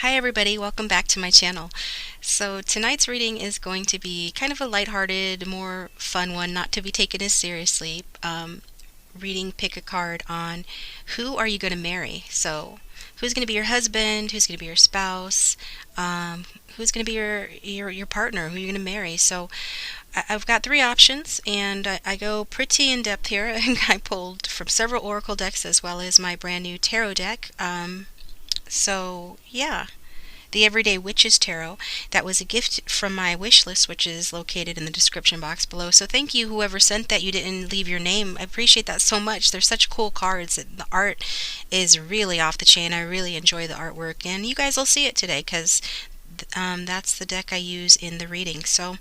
Hi everybody, welcome back to my channel. So tonight's reading is going to be kind of a lighthearted, more fun one, not to be taken as seriously. Reading Pick a Card on who are you going to marry. So who's going to be your husband, who's going to be your spouse, who's going to be your partner, who you're going to marry. So I've got three options, and I go pretty in depth here. I pulled from several oracle decks as well as my brand new tarot deck. So yeah, the Everyday Witches Tarot. That was a gift from my wish list, which is located in the description box below. So thank you, whoever sent that. You didn't leave your name. I appreciate that so much. They're such cool cards. The art is really off the chain. I really enjoy the artwork, and you guys will see it today because that's the deck I use in the reading. So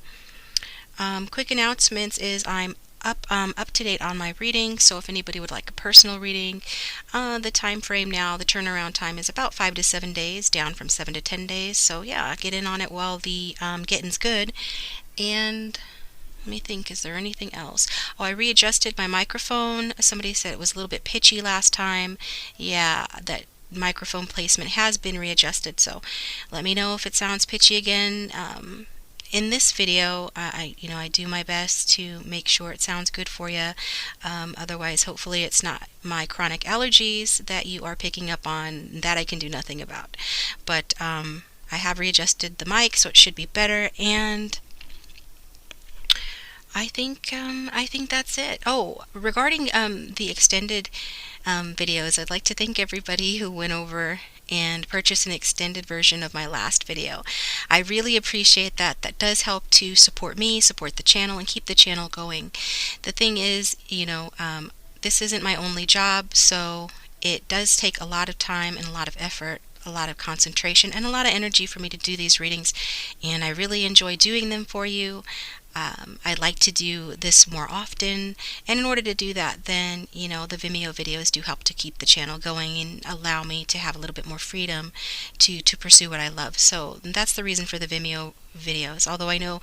quick announcements is I'm up to date on my reading, so if anybody would like a personal reading, the time frame now, the turnaround time is about 5 to 7 days, down from 7 to 10 days. So yeah, get in on it while the getting's good. And let me think, is there anything else? Oh, I readjusted my microphone. Somebody said it was a little bit pitchy last time. Yeah, that microphone placement has been readjusted, so let me know if it sounds pitchy again. In this video, I do my best to make sure it sounds good for you. Otherwise, hopefully it's not my chronic allergies that you are picking up on. That I can do nothing about. But I have readjusted the mic, so it should be better. And I think that's it. Oh, regarding the extended videos, I'd like to thank everybody who went over and purchase an extended version of my last video. I really appreciate that. That does help to support me, support the channel, and keep the channel going. The thing is, this isn't my only job, so it does take a lot of time and a lot of effort, a lot of concentration, and a lot of energy for me to do these readings, and I really enjoy doing them for you. I'd like to do this more often, and in order to do that, then the Vimeo videos do help to keep the channel going and allow me to have a little bit more freedom to pursue what I love. So that's the reason for the Vimeo videos. Although I know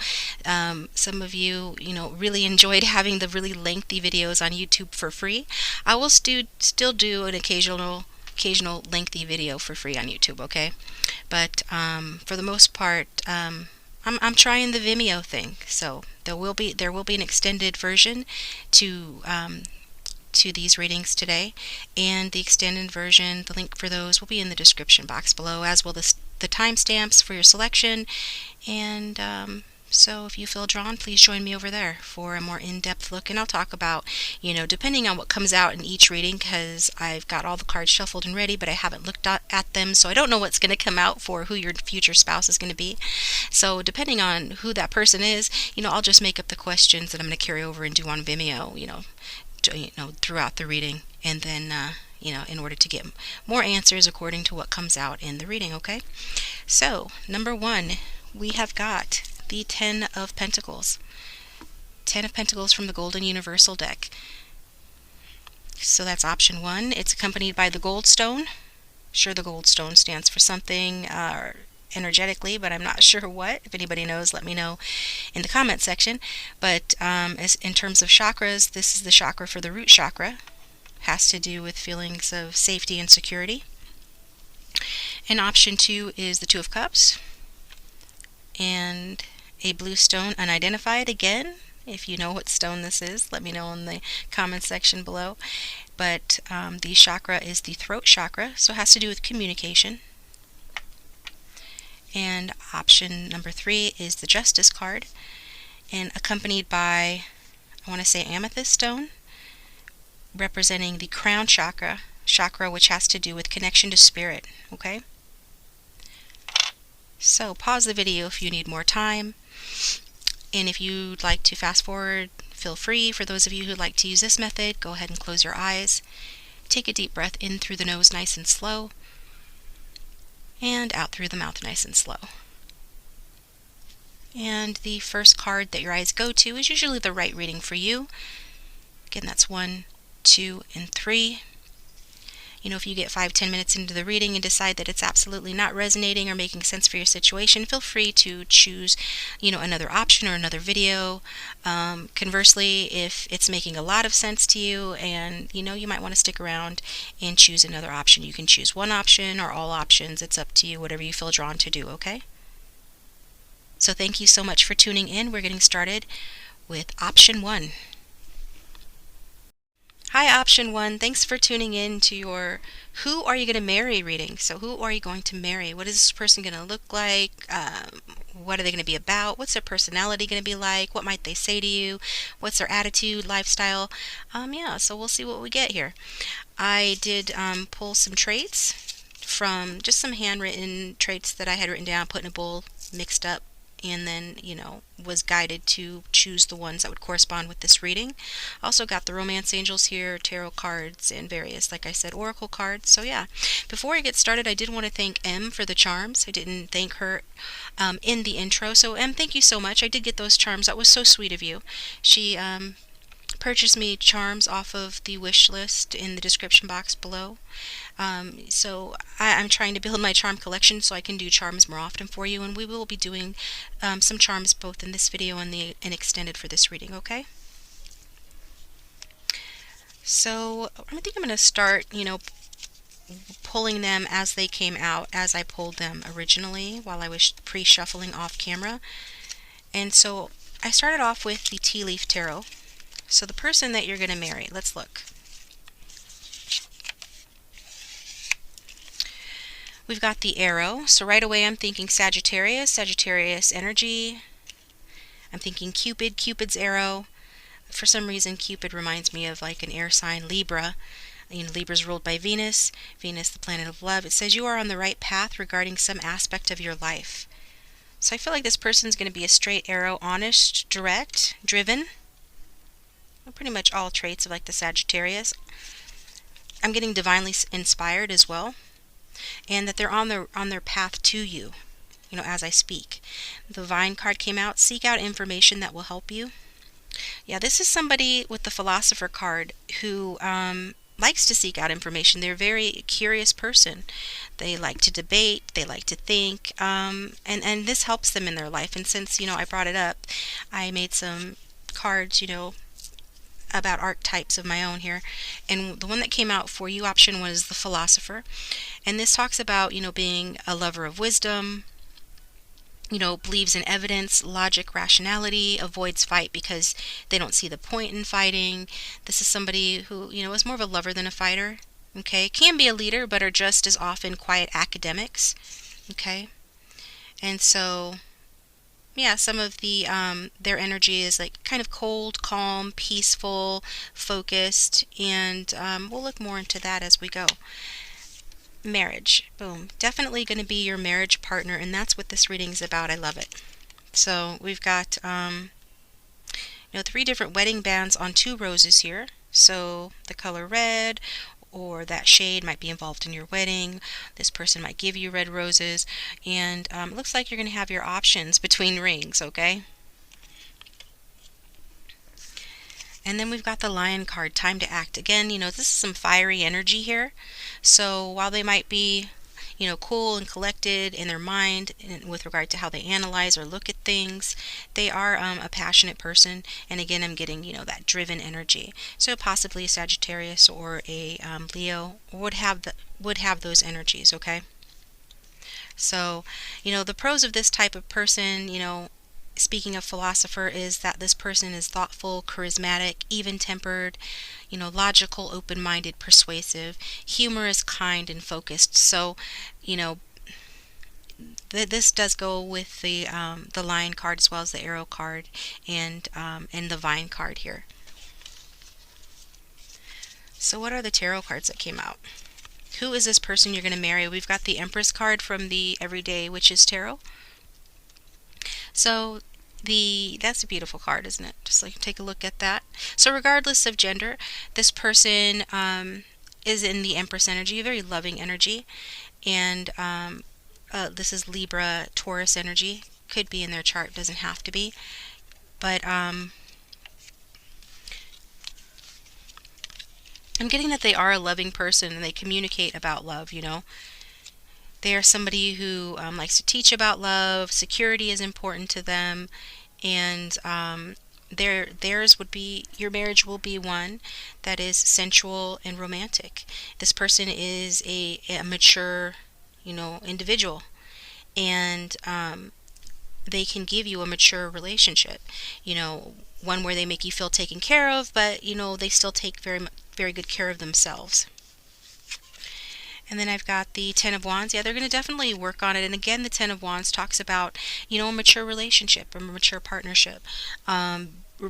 some of you really enjoyed having the really lengthy videos on YouTube for free, I will still do an occasional lengthy video for free on YouTube, okay? But for the most part, I'm trying the Vimeo thing, so there will be an extended version to these readings today, and the extended version, the link for those will be in the description box below, as will the timestamps for your selection. And so if you feel drawn, please join me over there for a more in-depth look, and I'll talk about, depending on what comes out in each reading, because I've got all the cards shuffled and ready, but I haven't looked at them, so I don't know what's going to come out for who your future spouse is going to be. So depending on who that person is, I'll just make up the questions that I'm going to carry over and do on Vimeo, throughout the reading, and then in order to get more answers according to what comes out in the reading, okay? So number one, we have got the 10 of Pentacles. 10 of Pentacles from the Golden Universal deck. So that's option one. It's accompanied by the Gold Stone. Sure, the Gold Stone stands for something energetically, but I'm not sure what. If anybody knows, let me know in the comment section. But as in terms of chakras, this is the chakra for the root chakra. Has to do with feelings of safety and security. And option two is the Two of Cups. And a blue stone, unidentified. Again, if you know what stone this is, let me know in the comment section below. But the chakra is the throat chakra, so it has to do with communication. And option number three is the Justice card, and accompanied by, I want to say, amethyst stone, representing the crown chakra, which has to do with connection to spirit, okay? So pause the video if you need more time. And if you'd like to fast forward, feel free. For those of you who'd like to use this method, go ahead and close your eyes. Take a deep breath in through the nose nice and slow, and out through the mouth nice and slow. And the first card that your eyes go to is usually the right reading for you. Again, that's 1, 2, and 3. If you get 5-10 minutes into the reading and decide that it's absolutely not resonating or making sense for your situation, feel free to choose, another option or another video. Conversely, if it's making a lot of sense to you and you might want to stick around and choose another option, you can choose one option or all options. It's up to you, whatever you feel drawn to do, okay? So thank you so much for tuning in. We're getting started with option 1. Hi, option 1. Thanks for tuning in to your Who Are You Going to Marry reading. So who are you going to marry? What is this person going to look like? What are they going to be about? What's their personality going to be like? What might they say to you? What's their attitude, lifestyle? Yeah, so we'll see what we get here. I did pull some traits from just some handwritten traits that I had written down, put in a bowl, mixed up, and then, was guided to choose the ones that would correspond with this reading. Also got the romance angels here, tarot cards, and various, like I said, oracle cards. So yeah, before I get started, I did want to thank M for the charms. I didn't thank her in the intro. So M, thank you so much. I did get those charms. That was so sweet of you. She purchased me charms off of the wish list in the description box below. So I'm trying to build my charm collection so I can do charms more often for you, and we will be doing some charms both in this video and extended for this reading, okay? So I think I'm going to start, pulling them as they came out, as I pulled them originally while I was pre-shuffling off camera. And so I started off with the Tea Leaf Tarot. So the person that you're going to marry, let's look. We've got the arrow. So right away I'm thinking Sagittarius energy. I'm thinking Cupid, Cupid's arrow. For some reason Cupid reminds me of like an air sign, Libra. Libra's ruled by Venus, the planet of love. It says you are on the right path regarding some aspect of your life. So I feel like this person's going to be a straight arrow, honest, direct, driven. Pretty much all traits of like the Sagittarius. I'm getting divinely inspired as well, and that they're on their path to you, as I speak. The Vine card came out. Seek out information that will help you. Yeah, this is somebody with the Philosopher card who likes to seek out information. They're a very curious person. They like to debate. They like to think, and this helps them in their life. And since I brought it up, I made some cards, about archetypes of my own here, and the one that came out for you, option 1, is the Philosopher, and this talks about being a lover of wisdom, believes in evidence, logic, rationality, avoids fight because they don't see the point in fighting. This is somebody who is more of a lover than a fighter, okay? Can be a leader, but are just as often quiet academics, okay? And so yeah, some of the their energy is like kind of cold, calm, peaceful, focused, and we'll look more into that as we go. Marriage, boom, definitely going to be your marriage partner, and that's what this reading is about. I love it. So we've got 3 different wedding bands on 2 roses here. So the color red or that shade might be involved in your wedding. This person might give you red roses, and it looks like you're going to have your options between rings, okay? And then we've got the Lion card, time to act. Again, this is some fiery energy here. So while they might be cool and collected in their mind with regard to how they analyze or look at things, they are a passionate person. And again, I'm getting that driven energy. So possibly a Sagittarius or a Leo would have those energies. Okay. So the pros of this type of person, speaking of Philosopher, is that this person is thoughtful, charismatic, even-tempered, logical, open-minded, persuasive, humorous, kind, and focused. So, this does go with the Lion card as well as the Arrow card and the Vine card here. So what are the tarot cards that came out? Who is this person you're going to marry? We've got the Empress card from the Everyday Witches Tarot. So that's a beautiful card, isn't it? Just like take a look at that. So regardless of gender, this person is in the Empress energy, a very loving energy, and this is Libra, Taurus energy. Could be in their chart, doesn't have to be, but I'm getting that they are a loving person and they communicate about love, you know. They are somebody who likes to teach about love. Security is important to them, and theirs would be, your marriage will be one that is sensual and romantic. This person is a mature, you know, individual, and they can give you a mature relationship. You know, one where they make you feel taken care of, but you know they still take very good care of themselves. And then I've got the Ten of Wands. Yeah, they're going to definitely work on it. And again, the Ten of Wands talks about, you know, a mature relationship, a mature partnership,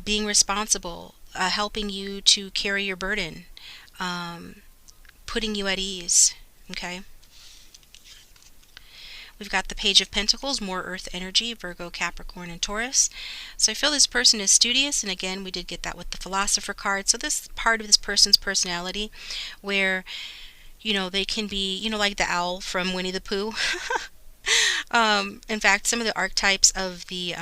being responsible, helping you to carry your burden, um, putting you at ease. Okay. We've got the Page of Pentacles, more earth energy, Virgo, Capricorn, and Taurus. So I feel this person is studious, and again, we did get that with the Philosopher card. So this part of this person's personality where, you know, they can be, you know, like the owl from Winnie the Pooh. In fact, some of the archetypes of the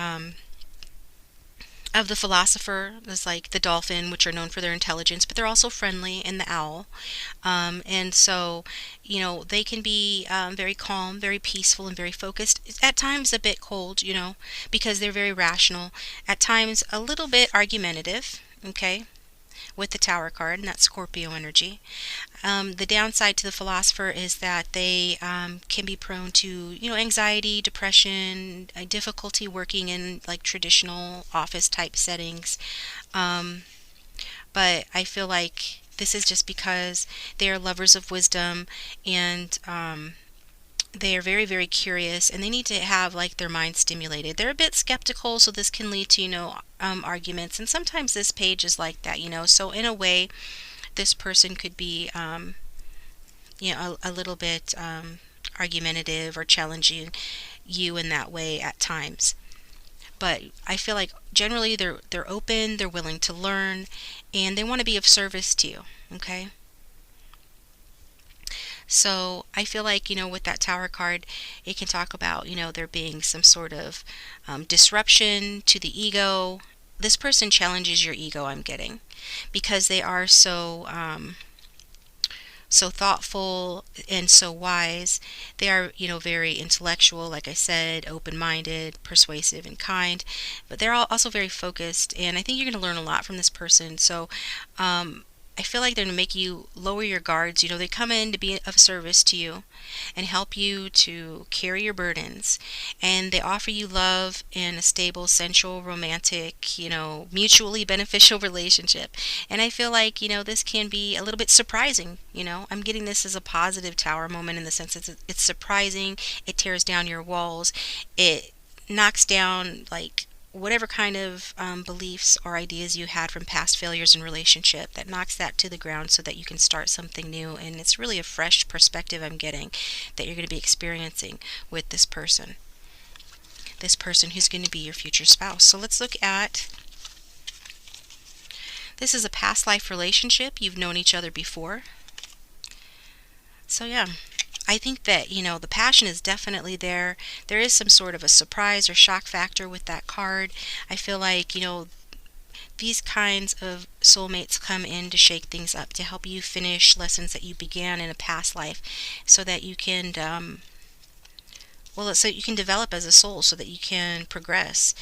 philosopher is like the dolphin, which are known for their intelligence, but they're also friendly, and the owl. And so, you know, they can be very calm, very peaceful, and very focused. At times a bit cold, you know, because they're very rational. At times a little bit argumentative, okay, with the Tower card, and that's Scorpio energy. The downside to the philosopher is that they can be prone to, you know, anxiety, depression, difficulty working in like traditional office type settings. Um, but I feel like this is just because they are lovers of wisdom, and they are very curious, and they need to have like their mind stimulated. They're a bit skeptical, so this can lead to, you know, arguments, and sometimes this page is like that, you know. So in a way, this person could be, you know, a little bit argumentative or challenging you in that way at times. But I feel like generally they're open, they're willing to learn, and they want to be of service to you. Okay. So I feel like, you know, with that Tower card, it can talk about, you know, there being some sort of disruption to the ego. This person challenges your ego, I'm getting, because they are so thoughtful and so wise. They are, you know, very intellectual, like I said, open-minded, persuasive, and kind, but they're also very focused, and I think you're going to learn a lot from this person. So I feel like they're going to make you lower your guards. You know, they come in to be of service to you and help you to carry your burdens. And they offer you love in a stable, sensual, romantic, you know, mutually beneficial relationship. And I feel like, you know, this can be a little bit surprising. You know, I'm getting this as a positive Tower moment in the sense it's surprising. It tears down your walls. It knocks down like whatever kind of beliefs or ideas you had from past failures in relationship, that knocks that to the ground so that you can start something new. And it's really a fresh perspective I'm getting that you're going to be experiencing with this person who's going to be your future spouse. So let's look at, this is a past life relationship. You've known each other before. So yeah, I think that, you know, the passion is definitely there. There is some sort of a surprise or shock factor with that card. I feel like, you know, these kinds of soulmates come in to shake things up, to help you finish lessons that you began in a past life, so that you can, so you can develop as a soul, so that you can progress.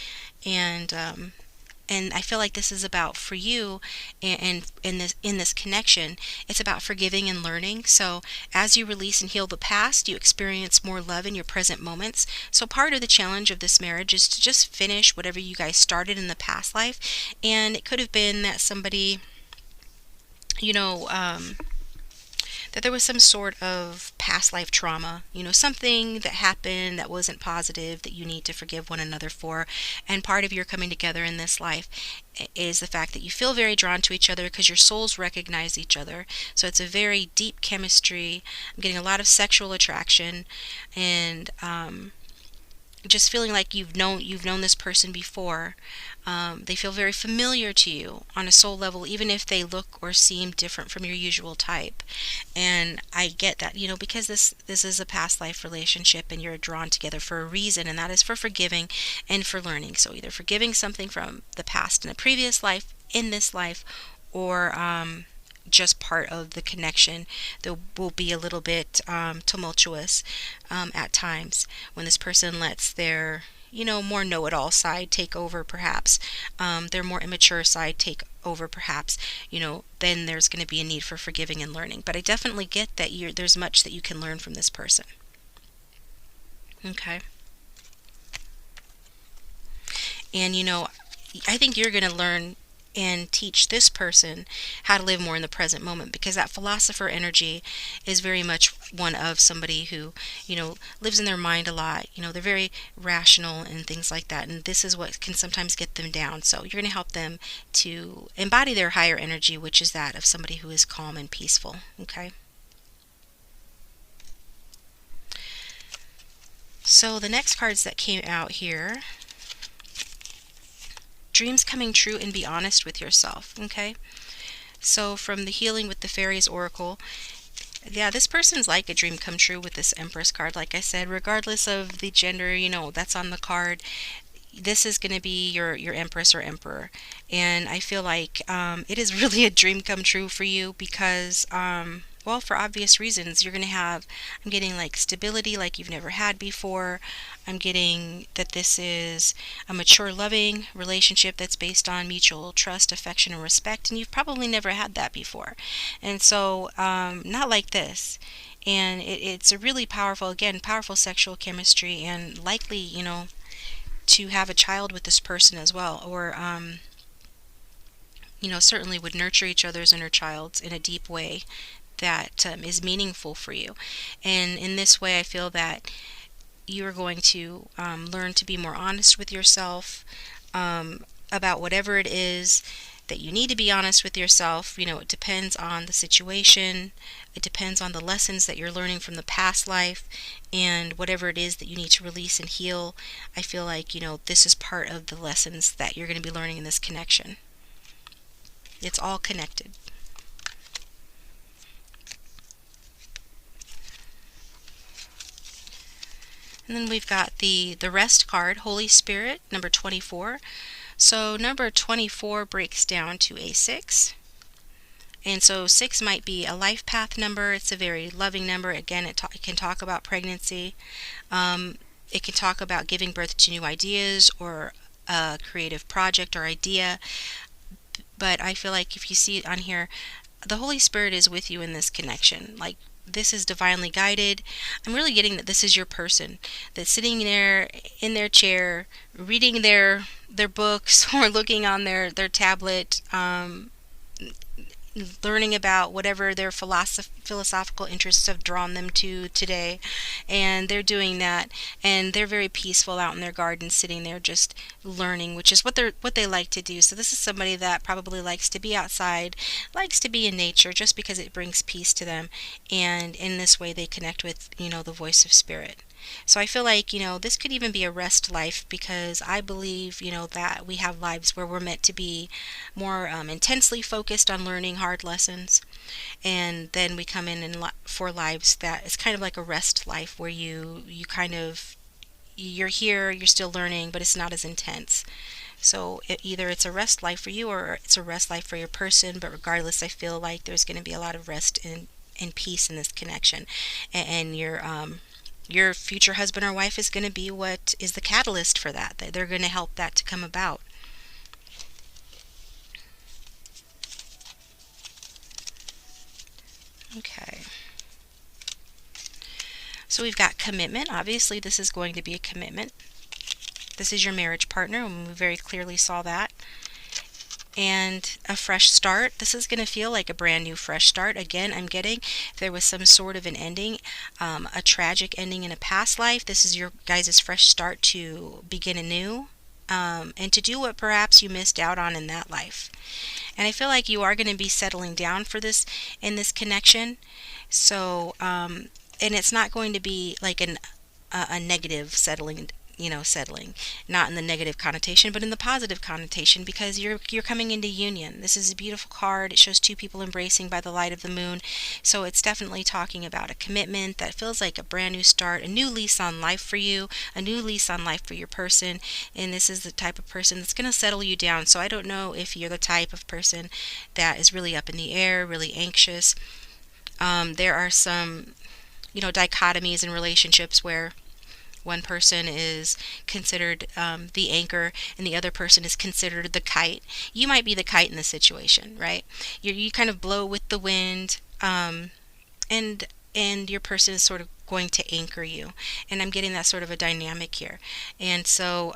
And I feel like this is about, for you, and in this connection, it's about forgiving and learning. So as you release and heal the past, you experience more love in your present moments. So part of the challenge of this marriage is to just finish whatever you guys started in the past life. And it could have been that somebody, you know, that there was some sort of past life trauma, you know, something that happened that wasn't positive, that you need to forgive one another for. And part of your coming together in this life is the fact that you feel very drawn to each other because your souls recognize each other. So it's a very deep chemistry. I'm getting a lot of sexual attraction, and just feeling like you've known this person before. They feel very familiar to you on a soul level, even if they look or seem different from your usual type. And I get that, you know, because this is a past life relationship, and you're drawn together for a reason, and that is for forgiving and for learning. So either forgiving something from the past in a previous life, in this life, or just part of the connection that will be a little bit tumultuous at times when this person lets their more know-it-all side take over, perhaps their more immature side take over, perhaps then there's going to be a need for forgiving and learning. But I definitely get that there's much that you can learn from this person. Okay. And I think you're going to learn and teach this person how to live more in the present moment, because that philosopher energy is very much one of somebody who lives in their mind a lot. They're very rational and things like that, and this is what can sometimes get them down. So you're going to help them to embody their higher energy, which is that of somebody who is calm and peaceful. Okay. So the next cards that came out here: dreams coming true, and be honest with yourself. Okay. So from the Healing with the Fairies Oracle, yeah, this person's like a dream come true with this Empress card. Like I said, regardless of the gender, that's on the card, this is going to be your Empress or Emperor. And I feel like it is really a dream come true for you, because well, for obvious reasons. You're going to have, I'm getting like stability like you've never had before. I'm getting that this is a mature, loving relationship that's based on mutual trust, affection, and respect, and you've probably never had that before. And so, not like this. And it's a really powerful, again, powerful sexual chemistry, and likely, to have a child with this person as well, or certainly would nurture each other's inner childs in a deep way that is meaningful for you. And in this way, I feel that you are going to learn to be more honest with yourself about whatever it is that you need to be honest with yourself. It depends on the situation. It depends on the lessons that you're learning from the past life, and whatever it is that you need to release and heal. I feel like, this is part of the lessons that you're going to be learning in this connection. It's all connected. And then we've got the rest card, Holy Spirit, number 24. So number 24 breaks down to a 6. And so 6 might be a life path number. It's a very loving number. Again, it can talk about pregnancy. It can talk about giving birth to new ideas or a creative project or idea. But I feel like if you see it on here, the Holy Spirit is with you in this connection. Like, this is divinely guided. I'm really getting that this is your person that's sitting there in their chair, reading their books or looking on their tablet, learning about whatever their philosophical interests have drawn them to today, and they're doing that, and they're very peaceful out in their garden, sitting there just learning, which is what they like to do. So this is somebody that probably likes to be outside, likes to be in nature, just because it brings peace to them, and in this way they connect with the voice of spirit. So I feel like, this could even be a rest life, because I believe, that we have lives where we're meant to be more intensely focused on learning hard lessons. And then we come in for lives that it's kind of like a rest life, where you kind of, you're here, you're still learning, but it's not as intense. So either it's a rest life for you, or it's a rest life for your person. But regardless, I feel like there's going to be a lot of rest and peace in this connection. And your future husband or wife is going to be what is the catalyst for that. They're going to help that to come about. Okay. So we've got commitment. Obviously, this is going to be a commitment. This is your marriage partner, and we very clearly saw that. And a fresh start. This is going to feel like a brand new fresh start. Again, I'm getting, if there was some sort of an ending, a tragic ending in a past life, this is your guys' fresh start to begin anew, and to do what perhaps you missed out on in that life. And I feel like you are going to be settling down for this in this connection. So, and it's not going to be like a negative settling settling, not in the negative connotation, but in the positive connotation, because you're coming into union. This is a beautiful card. It shows two people embracing by the light of the moon. So it's definitely talking about a commitment that feels like a brand new start, a new lease on life for you, a new lease on life for your person. And this is the type of person that's going to settle you down. So I don't know if you're the type of person that is really up in the air, really anxious. There are some, dichotomies in relationships where one person is considered the anchor and the other person is considered the kite. You might be the kite in the situation, right? You kind of blow with the wind, and your person is sort of going to anchor you. And I'm getting that sort of a dynamic here. And so,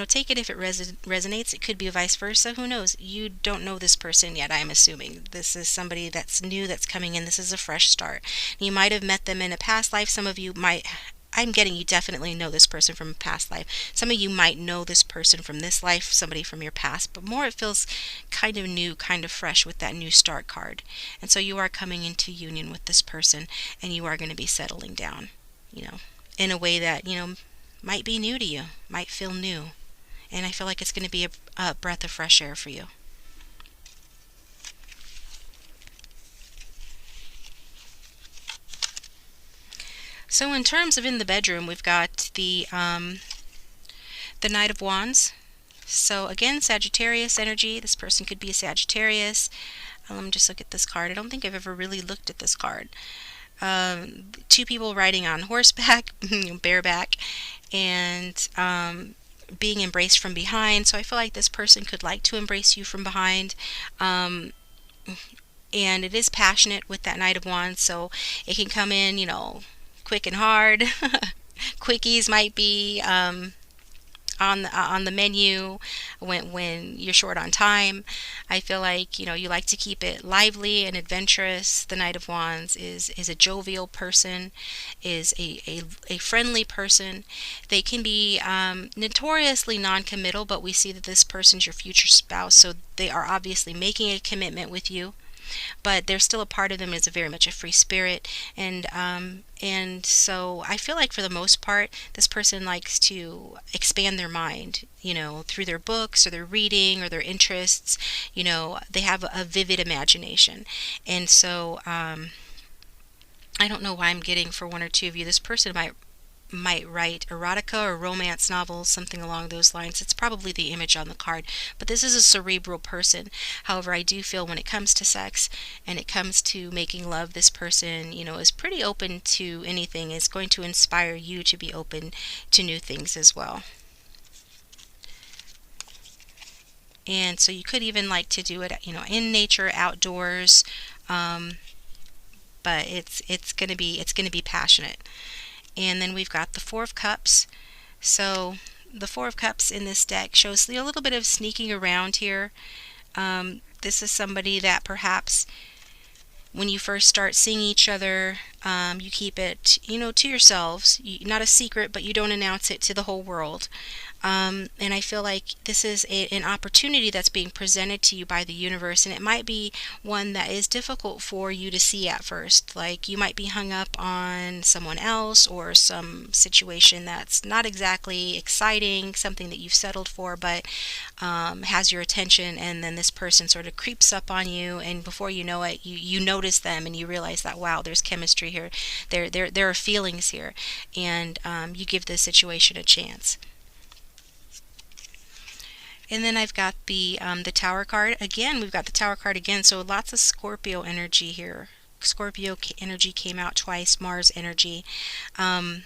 take it if it resonates. It could be vice versa. Who knows? You don't know this person yet, I'm assuming. This is somebody that's new that's coming in. This is a fresh start. You might have met them in a past life. Some of you might. I'm getting you definitely know this person from a past life. Some of you might know this person from this life, somebody from your past, but more it feels kind of new, kind of fresh with that new start card. And so you are coming into union with this person, and you are going to be settling down, in a way that, might be new to you, might feel new. And I feel like it's going to be a breath of fresh air for you. So in terms of in the bedroom, we've got the Knight of Wands. So again, Sagittarius energy. This person could be a Sagittarius. Let me just look at this card. I don't think I've ever really looked at this card. Two people riding on horseback, bareback, and being embraced from behind. So I feel like this person could like to embrace you from behind. And it is passionate with that Knight of Wands, so it can come in, quick and hard. Quickies might be on the menu when you're short on time. I feel like you like to keep it lively and adventurous. The Knight of Wands is a jovial person, is a friendly person. They can be notoriously non-committal, but we see that this person's your future spouse, so they are obviously making a commitment with you. But there's still a part of them is very much a free spirit, and so I feel like for the most part, this person likes to expand their mind, through their books or their reading or their interests. They have a vivid imagination, and so I don't know why I'm getting for one or two of you, this person might write erotica or romance novels, something along those lines. It's probably the image on the card, but this is a cerebral person. However, I do feel when it comes to sex and it comes to making love, this person, is pretty open to anything, is going to inspire you to be open to new things as well. And so you could even like to do it, in nature, outdoors, but it's going to be passionate. And then we've got the Four of Cups. So the Four of Cups in this deck shows a little bit of sneaking around here. This is somebody that perhaps when you first start seeing each other, you keep it, to yourselves. Not a secret, but you don't announce it to the whole world. And I feel like this is an opportunity that's being presented to you by the universe, and it might be one that is difficult for you to see at first. Like you might be hung up on someone else or some situation that's not exactly exciting, something that you've settled for, but has your attention, and then this person sort of creeps up on you, and before you know it, you notice them and you realize that, wow, there's chemistry here, there are feelings here, and you give this situation a chance. And then I've got the Tower card. Again, we've got the Tower card again, so lots of Scorpio energy here. Scorpio energy came out twice, Mars energy. I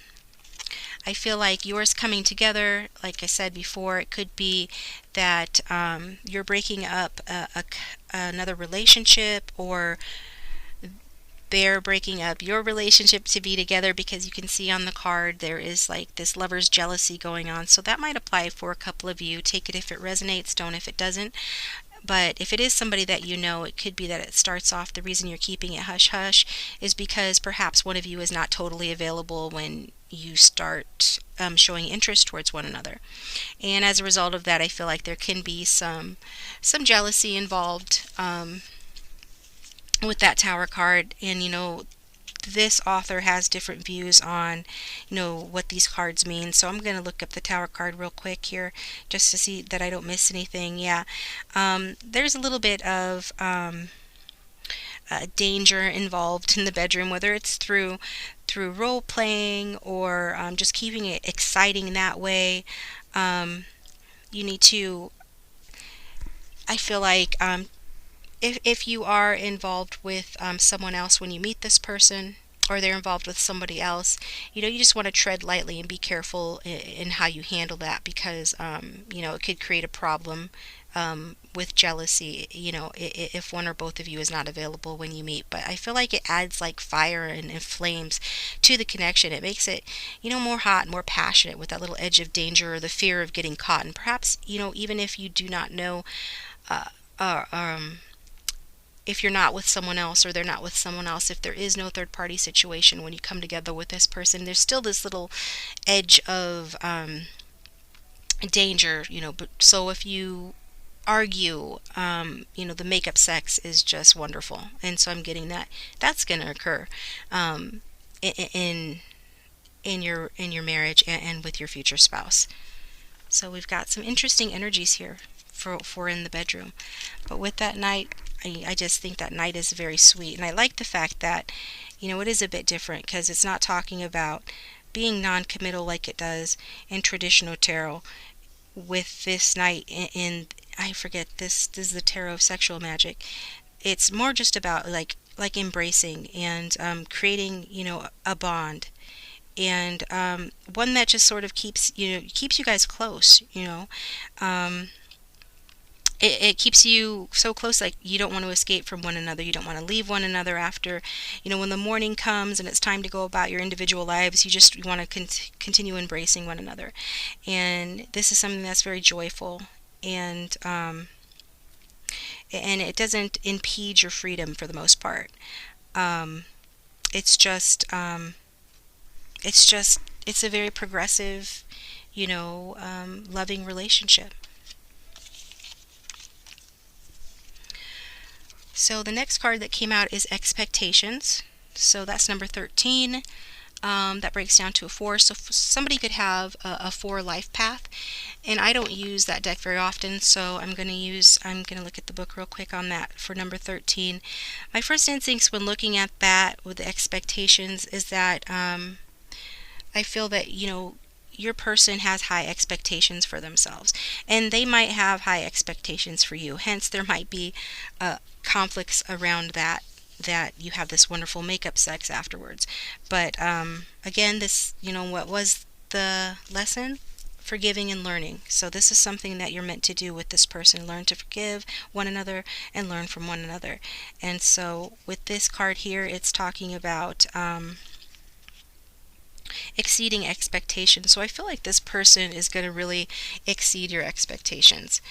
feel like yours coming together, like I said before, it could be that you're breaking up another relationship, or they're breaking up your relationship to be together, because you can see on the card there is like this lover's jealousy going on. So that might apply for a couple of you. Take it if it resonates, don't if it doesn't. But if it is somebody that it could be that it starts off, the reason you're keeping it hush-hush is because perhaps one of you is not totally available when you start showing interest towards one another. And as a result of that, I feel like there can be some jealousy involved with that Tower card. And this author has different views on, what these cards mean. So I'm going to look up the Tower card real quick here just to see that I don't miss anything. Yeah, there's a little bit of danger involved in the bedroom, whether it's through role playing or just keeping it exciting that way. You need to, I feel like, if you are involved with someone else when you meet this person, or they're involved with somebody else, you just want to tread lightly and be careful in how you handle that, because it could create a problem with jealousy, if one or both of you is not available when you meet. But I feel like it adds like fire and flames to the connection. It makes it, more hot, more passionate, with that little edge of danger or the fear of getting caught. And perhaps, even if you do not know, uh, uh, um, if you're not with someone else, or they're not with someone else, if there is no third party situation when you come together with this person, there's still this little edge of danger, but so if you argue, the makeup sex is just wonderful. And so I'm getting that that's going to occur in your marriage, and with your future spouse. So we've got some interesting energies here for in the bedroom. But with that Knight, I just think that Knight is very sweet. And I like the fact that, it is a bit different, because it's not talking about being non-committal like it does in traditional tarot. With this Knight in I forget, this is the Tarot of Sexual Magic. It's more just about like embracing and creating, a bond, and one that just sort of keeps you guys close. It keeps you so close, like you don't want to escape from one another. You don't want to leave one another after, when the morning comes and it's time to go about your individual lives. You want to continue embracing one another. And this is something that's very joyful, and it doesn't impede your freedom for the most part. Um, it's just, it's a very progressive, loving relationship. So the next card that came out is Expectations. So that's number 13. That breaks down to a 4. So somebody could have a 4 life path, and I don't use that deck very often, so I'm going to look at the book real quick on that for number 13. My first instincts when looking at that with the expectations is that I feel that, your person has high expectations for themselves, and they might have high expectations for you. Hence, there might be conflicts around that you have this wonderful makeup sex afterwards. But again, this, what was the lesson? Forgiving and learning. So this is something that you're meant to do with this person: learn to forgive one another and learn from one another. And so with this card here, it's talking about exceeding expectations. So I feel like this person is going to really exceed your expectations.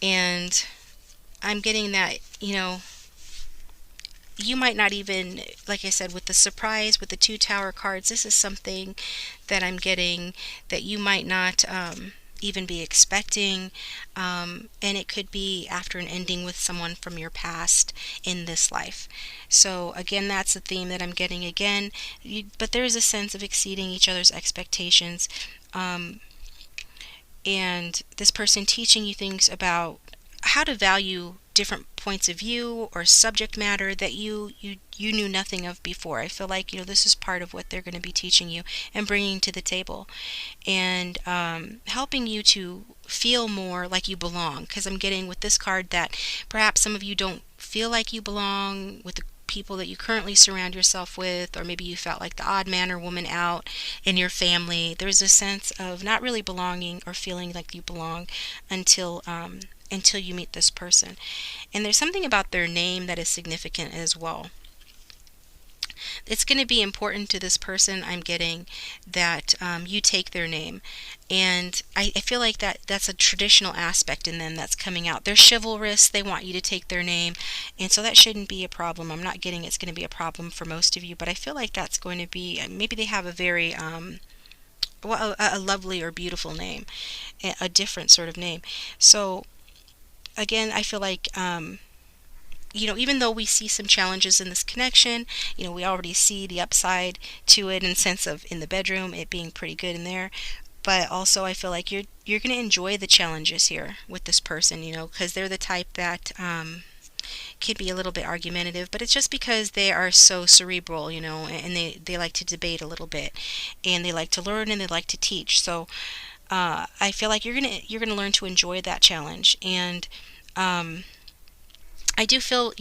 And I'm getting that, you might not even, like I said, with the surprise, with the 2 Tower cards, this is something that I'm getting that you might not even be expecting, and it could be after an ending with someone from your past in this life. So again, that's the theme that I'm getting again. But there is a sense of exceeding each other's expectations, and this person teaching you things about how to value different points of view or subject matter that you knew nothing of before. I feel like, this is part of what they're going to be teaching you and bringing to the table, and helping you to feel more like you belong. Because I'm getting with this card that perhaps some of you don't feel like you belong with the people that you currently surround yourself with, or maybe you felt like the odd man or woman out in your family. There's a sense of not really belonging or feeling like you belong until you meet this person. And there's something about their name that is significant as well. It's going to be important to this person, I'm getting, that you take their name. And I feel like that's a traditional aspect in them that's coming out. They're chivalrous. They want you to take their name. And so that shouldn't be a problem. I'm not getting it's going to be a problem for most of you, but I feel like that's going to be, maybe they have a very, a lovely or beautiful name, a different sort of name. So again, I feel like, even though we see some challenges in this connection, we already see the upside to it in sense of in the bedroom, it being pretty good in there. But also I feel like you're going to enjoy the challenges here with this person, because they're the type that can be a little bit argumentative, but it's just because they are so cerebral, and they like to debate a little bit, and they like to learn and they like to teach. So I feel like you're gonna learn to enjoy that challenge, and um, I do feel,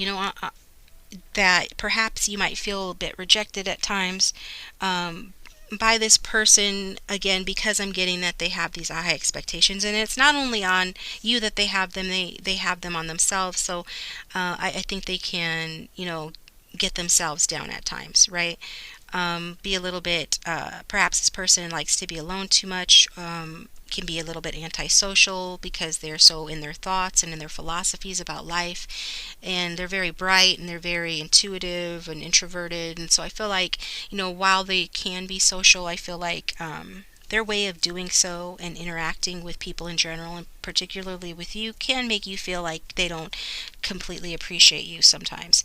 that perhaps you might feel a bit rejected at times um, by this person, again, because I'm getting that they have these high expectations, and it's not only on you that they have them, they have them on themselves. So I think they can, get themselves down at times, right? Be a little bit, perhaps this person likes to be alone too much, can be a little bit antisocial because they're so in their thoughts and in their philosophies about life, and they're very bright and they're very intuitive and introverted. And so I feel like, while they can be social, I feel like their way of doing so and interacting with people in general, and particularly with you, can make you feel like they don't completely appreciate you sometimes.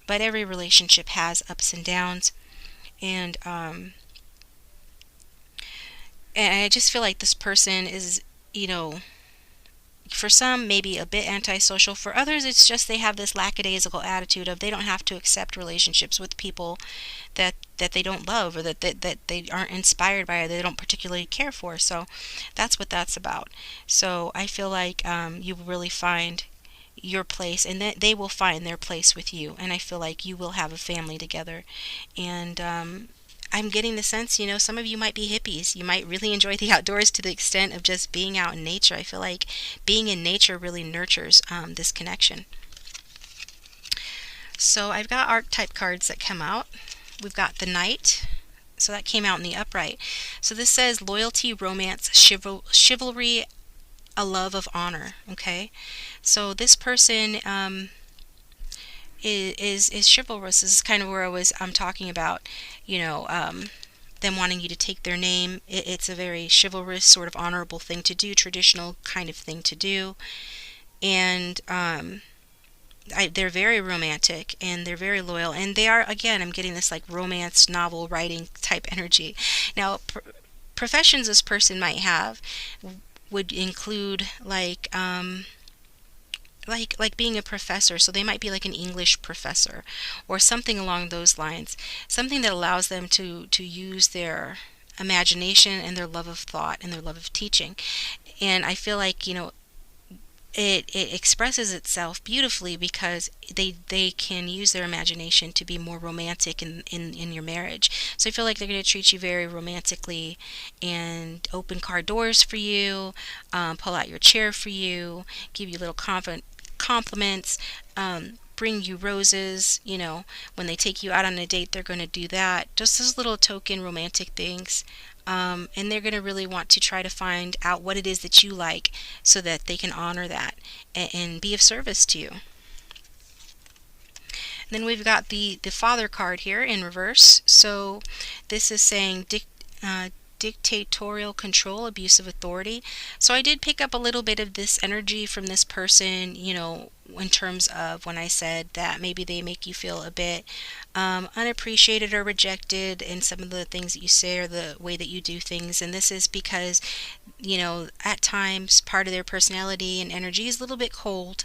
But every relationship has ups and downs, and I just feel like this person is, you know, for some maybe a bit antisocial. For others, it's just they have this lackadaisical attitude of they don't have to accept relationships with people that they don't love, or that they aren't inspired by, or they don't particularly care for. So that's what that's about. So I feel like you will really find your place, and that they will find their place with you, and I feel like you will have a family together. And I'm getting the sense, some of you might be hippies. You might really enjoy the outdoors to the extent of just being out in nature. I feel like being in nature really nurtures this connection. So I've got archetype cards that come out. We've got the Knight. So that came out in the upright. So this says loyalty, romance, chivalry, a love of honor. Okay, so this person is chivalrous. This is kind of where I'm talking about, them wanting you to take their name. It's a very chivalrous, sort of honorable thing to do, traditional kind of thing to do. And they're very romantic, and they're very loyal, and they are, again, I'm getting this like romance novel writing type energy. Now, professions this person might have would include like being a professor. So they might be like an English professor or something along those lines, something that allows them to use their imagination and their love of thought and their love of teaching. And I feel like, it expresses itself beautifully because they can use their imagination to be more romantic in your marriage. So I feel like they're going to treat you very romantically and open car doors for you, pull out your chair for you, give you little compliments, bring you roses. When they take you out on a date, they're going to do that. Just those little token romantic things. And they're going to really want to try to find out what it is that you like so that they can honor that and be of service to you. Then we've got the Father card here in reverse. So this is saying dictatorial control, abuse of authority. So I did pick up a little bit of this energy from this person, in terms of when I said that maybe they make you feel a bit unappreciated or rejected in some of the things that you say or the way that you do things. And this is because, at times part of their personality and energy is a little bit cold,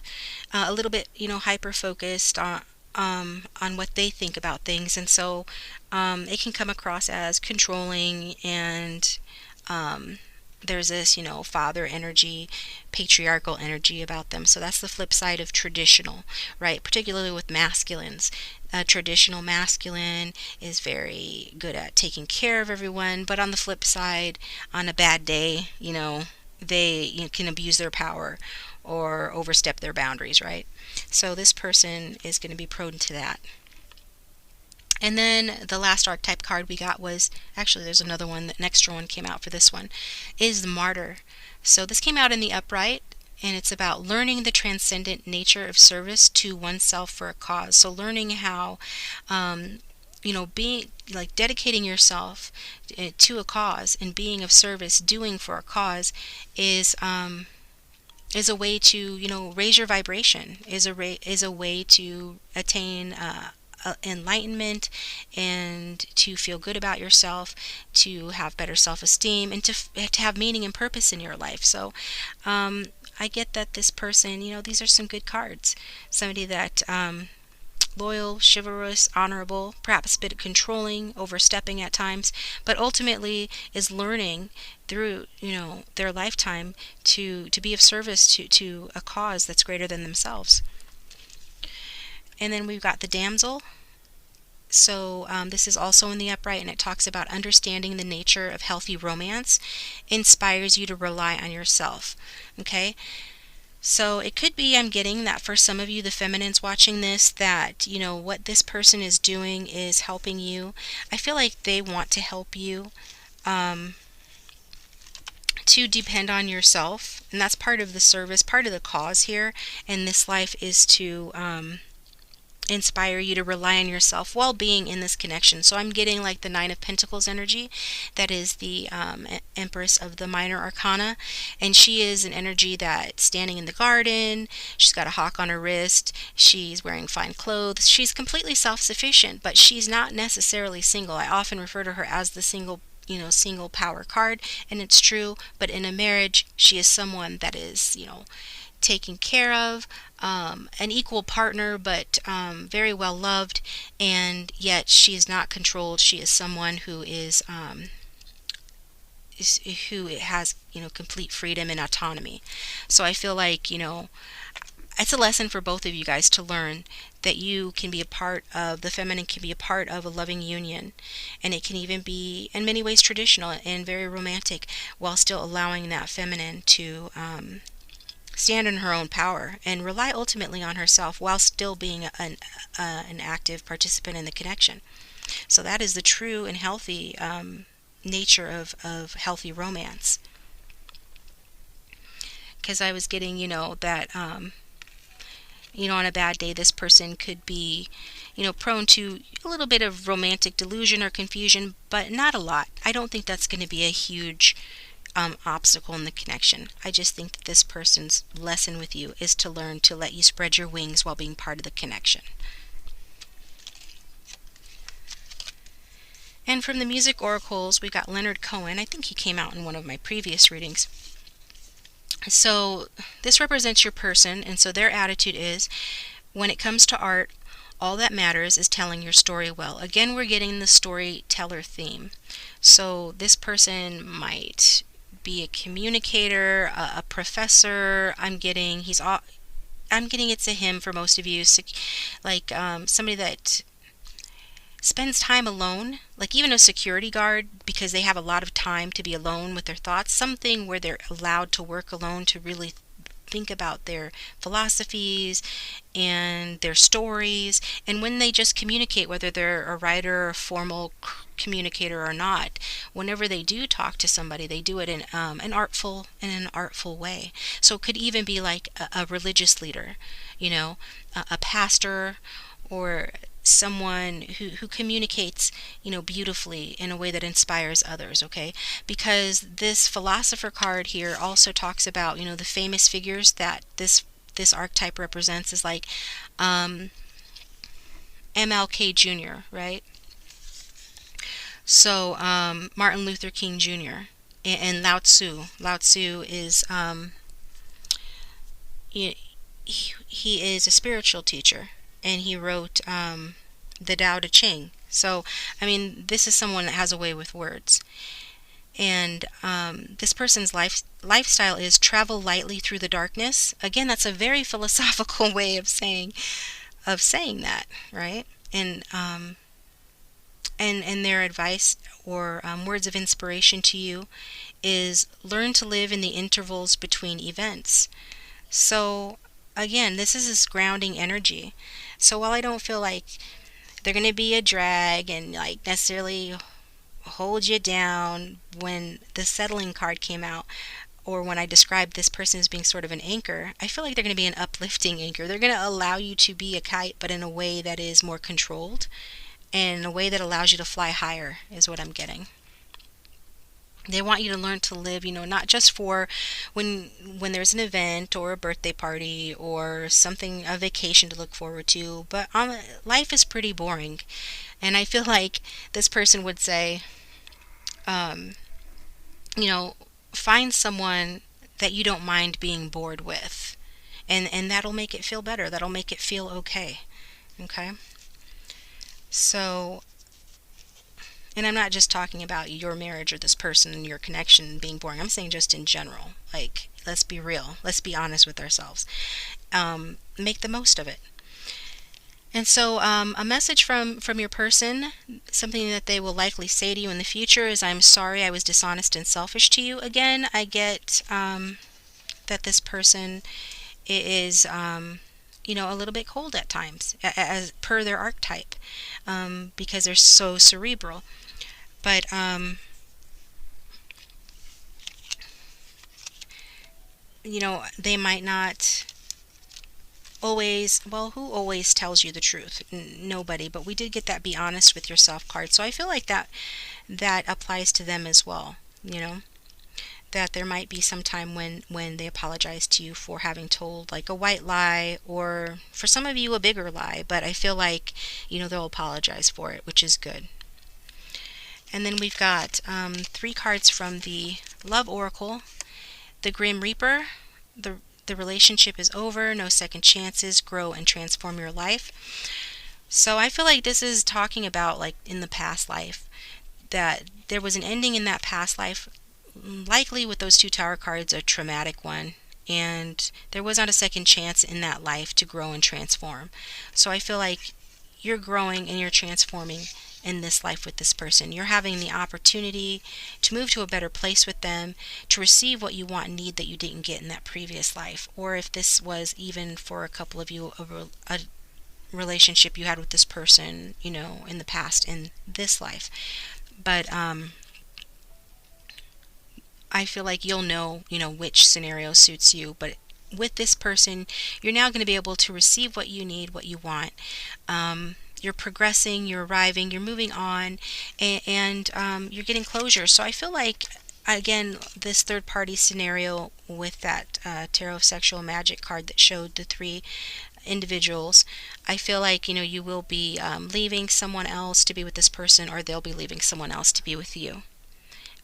a little bit, hyper focused on what they think about things, and so it can come across as controlling, and there's this, father energy, patriarchal energy about them. So that's the flip side of traditional, right? Particularly with masculines. Traditional masculine is very good at taking care of everyone, but on the flip side, on a bad day, they can abuse their power or overstep their boundaries, right? So this person is going to be prone to that. And then the last archetype card we got was, actually there's another one, the extra one came out for this one, is the Martyr. So this came out in the upright, and it's about learning the transcendent nature of service to oneself for a cause. So learning how, being like dedicating yourself to a cause and being of service, doing for a cause is is a way to, raise your vibration, is a way to attain enlightenment, and to feel good about yourself, to have better self-esteem, and to have meaning and purpose in your life. So I get that this person, these are some good cards. Somebody that loyal, chivalrous, honorable, perhaps a bit controlling, overstepping at times, but ultimately is learning through, their lifetime to be of service to a cause that's greater than themselves. And then we've got the damsel. So this is also in the upright, and it talks about understanding the nature of healthy romance inspires you to rely on yourself. Okay, so it could be, I'm getting that for some of you, the feminines watching this, that, what this person is doing is helping you. I feel like they want to help you to depend on yourself. And that's part of the service, part of the cause here in this life, is to inspire you to rely on yourself while being in this connection. So I'm getting like the Nine of Pentacles energy. That is the Empress of the Minor Arcana, and she is an energy that standing in the garden. She's got a hawk on her wrist. She's wearing fine clothes. She's completely self-sufficient, but she's not necessarily single. I often refer to her as the single power card, and it's true. But in a marriage, she is someone that is, taken care of, an equal partner, but very well loved, and yet she is not controlled. She is someone who who has complete freedom and autonomy. So I feel like it's a lesson for both of you guys to learn that you can be a part of, the feminine can be a part of a loving union, and it can even be in many ways traditional and very romantic, while still allowing that feminine to stand in her own power and rely ultimately on herself while still being an active participant in the connection. So that is the true and healthy nature of healthy romance. Because I was getting, that, on a bad day, this person could be, prone to a little bit of romantic delusion or confusion, but not a lot. I don't think that's going to be a huge obstacle in the connection. I just think that this person's lesson with you is to learn to let you spread your wings while being part of the connection. And from the music oracles, we've got Leonard Cohen. I think he came out in one of my previous readings. So this represents your person, and so their attitude is, when it comes to art, all that matters is telling your story well. Again, we're getting the storyteller theme. So this person might be a communicator, a professor. I'm getting it's a him for most of you, like somebody that spends time alone, like even a security guard, because they have a lot of time to be alone with their thoughts. Something where they're allowed to work alone to really think about their philosophies and their stories. And when they just communicate, whether they're a writer, a formal communicator or not, whenever they do talk to somebody, they do it in an artful way. So it could even be like a religious leader, a pastor, or someone who communicates beautifully in a way that inspires others. Okay, because this philosopher card here also talks about the famous figures that this archetype represents, is like MLK Jr., right? So Martin Luther King Jr. and Lao Tzu. Lao Tzu is he is a spiritual teacher, and he wrote the Tao Te Ching. So, I mean, this is someone that has a way with words. And this person's lifestyle is travel lightly through the darkness. Again, that's a very philosophical way of saying that, right? And their advice or words of inspiration to you is learn to live in the intervals between events. So again, this is this grounding energy. So while I don't feel like they're going to be a drag and like necessarily hold you down, when the settling card came out, or when I described this person as being sort of an anchor, I feel like they're going to be an uplifting anchor. They're going to allow you to be a kite, but in a way that is more controlled and in a way that allows you to fly higher, is what I'm getting. They want you to learn to live, not just for when there's an event or a birthday party or something, a vacation to look forward to, but life is pretty boring. And I feel like this person would say, um, you know, find someone that you don't mind being bored with. And that'll make it feel better. That'll make it feel okay. Okay? So, and I'm not just talking about your marriage or this person and your connection being boring. I'm saying just in general. Like, let's be real. Let's be honest with ourselves. Make the most of it. And so, a message from your person, something that they will likely say to you in the future is, "I'm sorry I was dishonest and selfish to you." Again, I get that this person is, a little bit cold at times, as per their archetype, because they're so cerebral. But they might not always, well, who always tells you the truth? Nobody, but we did get that "be honest with yourself" card. So I feel like that applies to them as well, that there might be some time when they apologize to you for having told like a white lie, or for some of you a bigger lie, but I feel like they'll apologize for it, which is good. And then we've got 3 cards from the Love Oracle. The Grim Reaper. The relationship is over, no second chances, grow and transform your life. So I feel like this is talking about, like, in the past life, that there was an ending in that past life, likely with those 2 Tower cards, a traumatic one, and there was not a second chance in that life to grow and transform. So I feel like you're growing and you're transforming in this life with this person. You're having the opportunity to move to a better place with them, to receive what you want and need that you didn't get in that previous life. Or if this was, even for a couple of you, a relationship you had with this person, in the past, in this life. But I feel like you'll know, which scenario suits you. But with this person, you're now going to be able to receive what you need, what you want. You're progressing, you're arriving, you're moving on, and you're getting closure. So I feel like, again, this third party scenario with that Tarot of Sexual Magic card that showed the 3 individuals, I feel like, you will be leaving someone else to be with this person, or they'll be leaving someone else to be with you.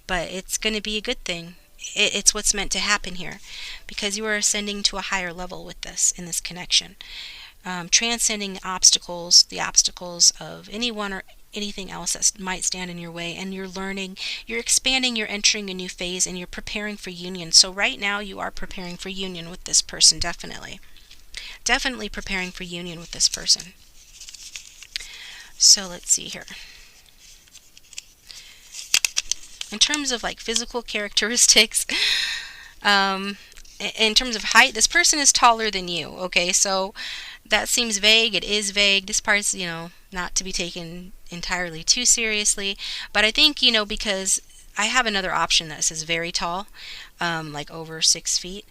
But it's going to be a good thing. It's what's meant to happen here, because you are ascending to a higher level with this, in this connection. Transcending obstacles, the obstacles of anyone or anything else that might stand in your way, and you're learning, you're expanding, you're entering a new phase, and you're preparing for union. So right now you are preparing for union with this person, definitely. Definitely preparing for union with this person. So let's see here. In terms of like physical characteristics, in terms of height, this person is taller than you. Okay, so that seems vague. It is vague. This part's, not to be taken entirely too seriously. But I think, because I have another option that says very tall, like over 6 feet.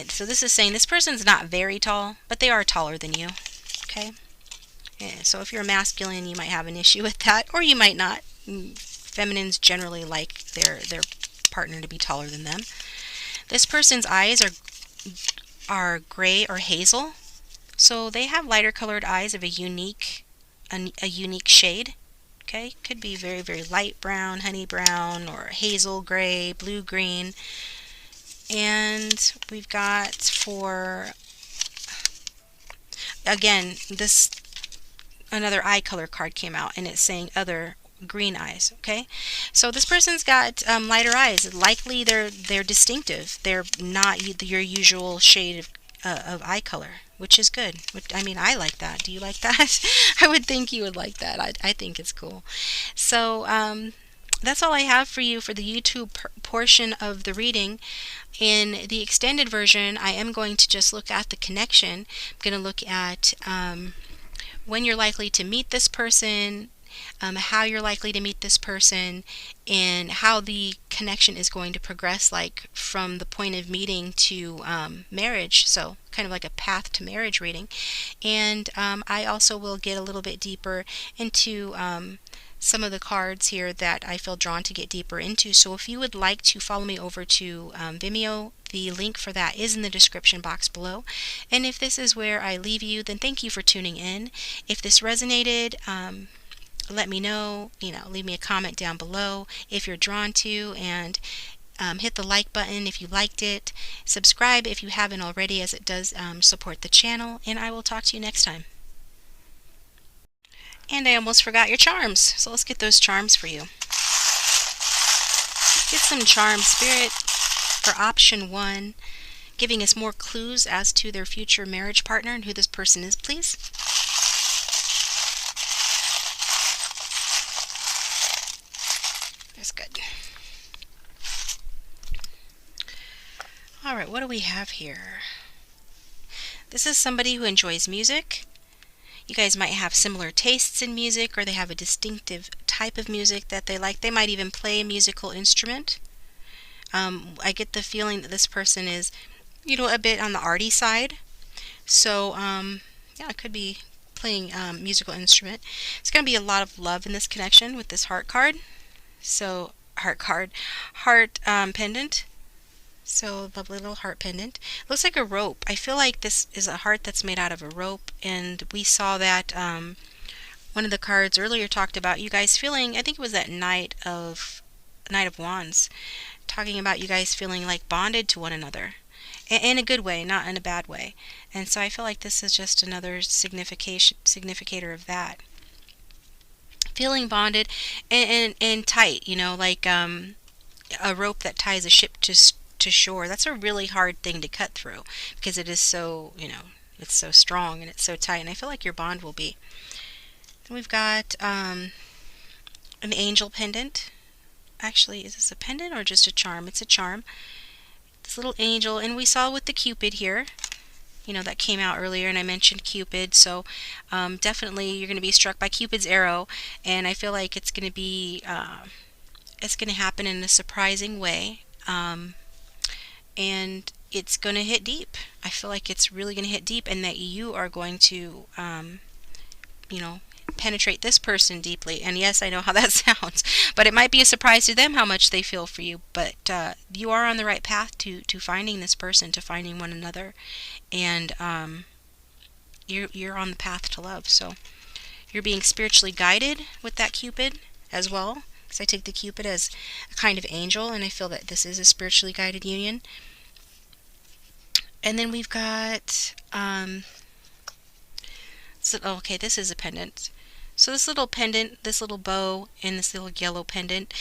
So this is saying this person's not very tall, but they are taller than you. Okay? Yeah, so if you're masculine, you might have an issue with that, or you might not. Feminines generally like their partner to be taller than them. This person's eyes are gray or hazel. So they have lighter colored eyes of a unique shade. Okay, could be very, very light brown, honey brown, or hazel gray, blue green. And we've got, for, again, this, another eye color card came out, and it's saying other green eyes. Okay, so this person's got lighter eyes. Likely they're distinctive. They're not your usual shade of eye color, which is good. I mean, I like that. Do you like that? I would think you would like that. I think it's cool. So that's all I have for you for the YouTube portion of the reading. In the extended version, I am going to just look at the connection. I'm going to look at when you're likely to meet this person, how you're likely to meet this person, and how the connection is going to progress, like from the point of meeting to marriage. So kind of like a path to marriage reading. And I also will get a little bit deeper into some of the cards here that I feel drawn to get deeper into. So if you would like to follow me over to Vimeo, the link for that is in the description box below. And if this is where I leave you, then thank you for tuning in. If this resonated, let me know, leave me a comment down below if you're drawn to, and hit the like button if you liked it. Subscribe if you haven't already, as it does support the channel, and I will talk to you next time. And I almost forgot your charms, so let's get those charms for you. Get some charms, Spirit, for option 1, giving us more clues as to their future marriage partner and who this person is, please. That's good. All right, what do we have here? This is somebody who enjoys music. You guys might have similar tastes in music, or they have a distinctive type of music that they like. They might even play a musical instrument. I get the feeling that this person is, a bit on the arty side. So, yeah, it could be playing a musical instrument. It's going to be a lot of love in this connection with this heart card. So, heart pendant. So, lovely little heart pendant. Looks like a rope. I feel like this is a heart that's made out of a rope, and we saw that one of the cards earlier talked about you guys feeling, I think it was that Knight of Wands, talking about you guys feeling like bonded to one another. In a good way, not in a bad way. And so I feel like this is just another significator of that. Feeling bonded and tight, like a rope that ties a ship to shore. That's a really hard thing to cut through, because it is so, it's so strong and it's so tight, and I feel like your bond will be. Then we've got an angel pendant. Actually, is this a pendant or just a charm? It's a charm. This little angel, and we saw with the Cupid here, that came out earlier, and I mentioned Cupid, so definitely you're going to be struck by Cupid's arrow, and I feel like it's going to be, it's going to happen in a surprising way. And it's going to hit deep. I feel like it's really going to hit deep, and that you are going to, penetrate this person deeply. And yes, I know how that sounds, but it might be a surprise to them how much they feel for you. But you are on the right path to finding this person, to finding one another, and you're on the path to love. So you're being spiritually guided with that Cupid as well. Because I take the Cupid as a kind of angel, and I feel that this is a spiritually guided union. And then we've got, okay, this is a pendant. So this little pendant, this little bow, and this little yellow pendant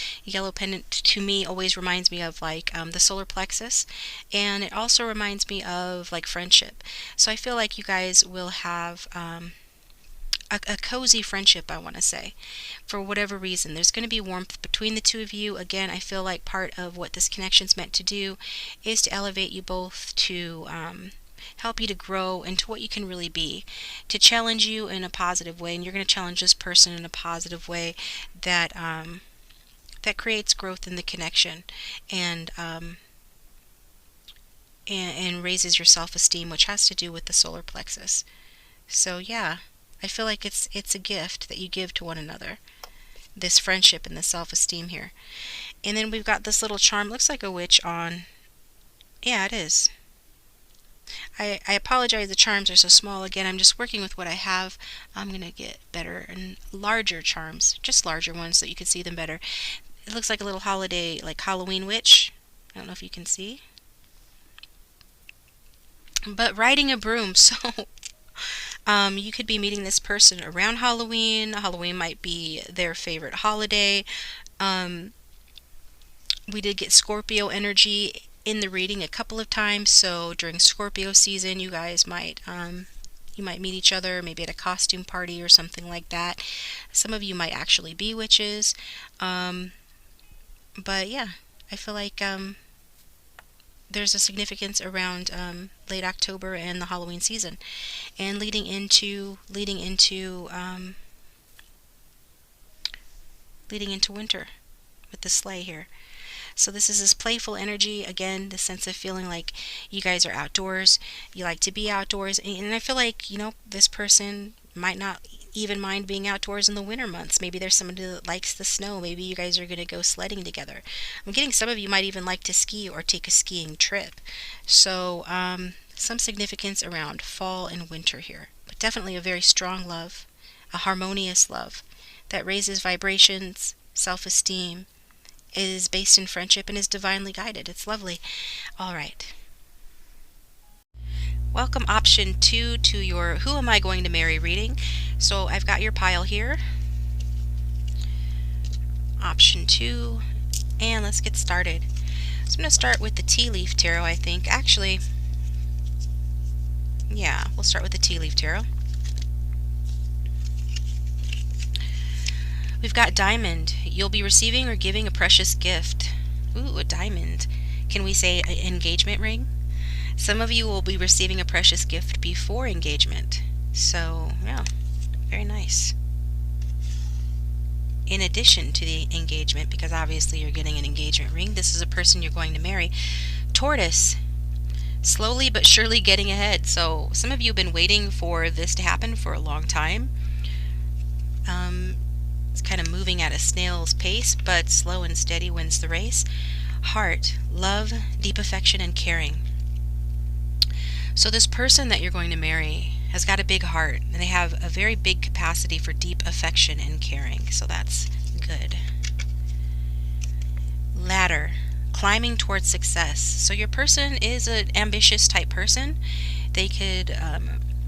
to me always reminds me of like the solar plexus, and it also reminds me of like friendship. So I feel like you guys will have a cozy friendship, I want to say, for whatever reason. There's going to be warmth between the two of you. Again, I feel like part of what this connection's meant to do is to elevate you both, to help you to grow into what you can really be, to challenge you in a positive way, and you're going to challenge this person in a positive way that that creates growth in the connection, and raises your self-esteem, which has to do with the solar plexus. So yeah, I feel like it's a gift that you give to one another, this friendship and the self-esteem here. And then we've got this little charm, looks like a witch on. Yeah, it is. I apologize, the charms are so small. Again, I'm just working with what I have. I'm going to get better and larger charms, just larger ones so you can see them better. It looks like a little holiday, like Halloween witch. I don't know if you can see. But riding a broom, so you could be meeting this person around Halloween. Halloween might be their favorite holiday. We did get Scorpio energy in the reading a couple of times, so during Scorpio season you guys might you might meet each other, maybe at a costume party or something like that. Some of you might actually be witches, but yeah, I feel like there's a significance around late October and the Halloween season, and leading into leading into winter with the sleigh here. So this is this playful energy, again, the sense of feeling like you guys are outdoors, you like to be outdoors, and I feel like, this person might not even mind being outdoors in the winter months. Maybe there's somebody that likes the snow. Maybe you guys are going to go sledding together. I'm getting some of you might even like to ski or take a skiing trip. So some significance around fall and winter here, but definitely a very strong love, a harmonious love that raises vibrations, self-esteem, is based in friendship, and is divinely guided. It's lovely. All right. Welcome option 2 to your Who Am I Going to Marry reading. So I've got your pile here. Option 2. And let's get started. So I'm going to start with the Tea Leaf Tarot, I think. Actually, yeah, we'll start with the Tea Leaf Tarot. We've got Diamond. You'll be receiving or giving a precious gift. Ooh, a diamond. Can we say an engagement ring? Some of you will be receiving a precious gift before engagement. So, yeah, very nice. In addition to the engagement, because obviously you're getting an engagement ring, this is a person you're going to marry. Tortoise. Slowly but surely getting ahead. So some of you have been waiting for this to happen for a long time. It's kind of moving at a snail's pace, but slow and steady wins the race. Heart, love, deep affection, and caring. So this person that you're going to marry has got a big heart, and they have a very big capacity for deep affection and caring. So that's good. Ladder, climbing towards success. So your person is an ambitious type person. They could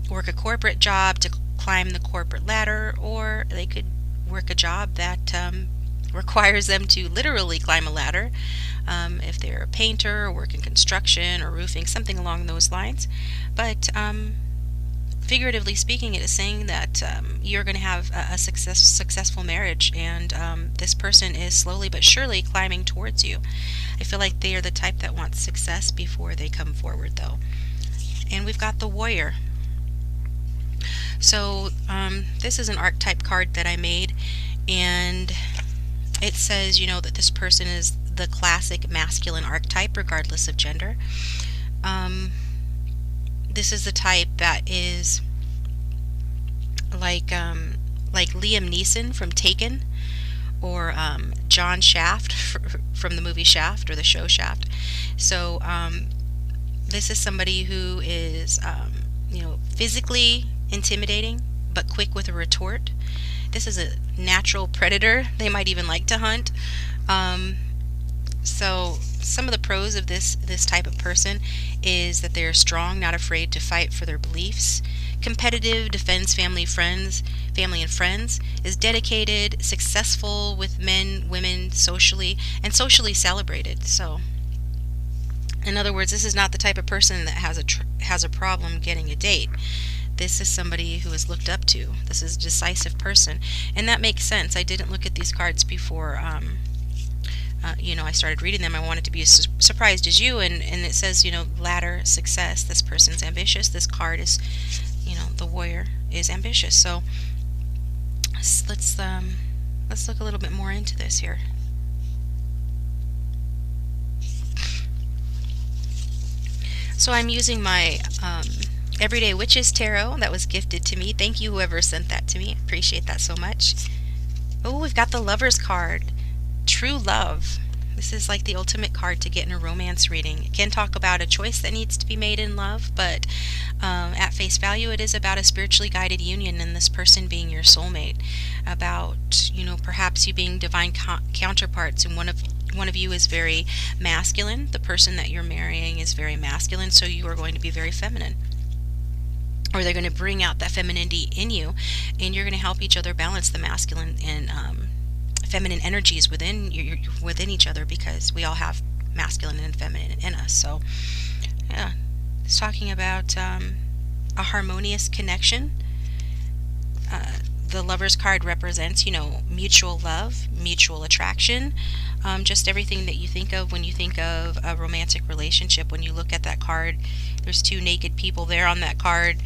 work a corporate job to climb the corporate ladder, or they could work a job that requires them to literally climb a ladder, if they're a painter or work in construction or roofing, something along those lines. But figuratively speaking, it is saying that you're going to have a successful marriage, and this person is slowly but surely climbing towards you. I feel like they are the type that wants success before they come forward, though. And we've got the Warrior. So this is an archetype card that I made, and it says, that this person is the classic masculine archetype regardless of gender. This is the type that is like Liam Neeson from Taken, or John Shaft from the movie Shaft or the show Shaft. So this is somebody who is physically intimidating but quick with a retort. This is a natural predator. They might even like to hunt. So some of the pros of this type of person is that they're strong, not afraid to fight for their beliefs. Competitive, defends family and friends, is dedicated, successful with men, women, socially, and socially celebrated. So in other words, this is not the type of person that has a problem getting a date. This is somebody who is looked up to. This is a decisive person, and that makes sense. I didn't look at these cards before I started reading them. I wanted to be as surprised as you, and it says, ladder, success. This person's ambitious. This card is, the Warrior is ambitious. So let's look a little bit more into this here. So I'm using my Everyday Witches Tarot that was gifted to me. Thank you, whoever sent that to me. Appreciate that so much. Oh, we've got the Lover's card. True love. This is like the ultimate card to get in a romance reading. It can talk about a choice that needs to be made in love, but at face value, it is about a spiritually guided union and this person being your soulmate. About, perhaps you being divine counterparts, and one of you is very masculine. The person that you're marrying is very masculine, so you are going to be very feminine. Or they're going to bring out that femininity in you, and you're going to help each other balance the masculine and feminine energies within each other, because we all have masculine and feminine in us. So yeah, it's talking about a harmonious connection, the Lover's card represents, mutual love, mutual attraction, just everything that you think of when you think of a romantic relationship. When you look at that card, there's two naked people there on that card,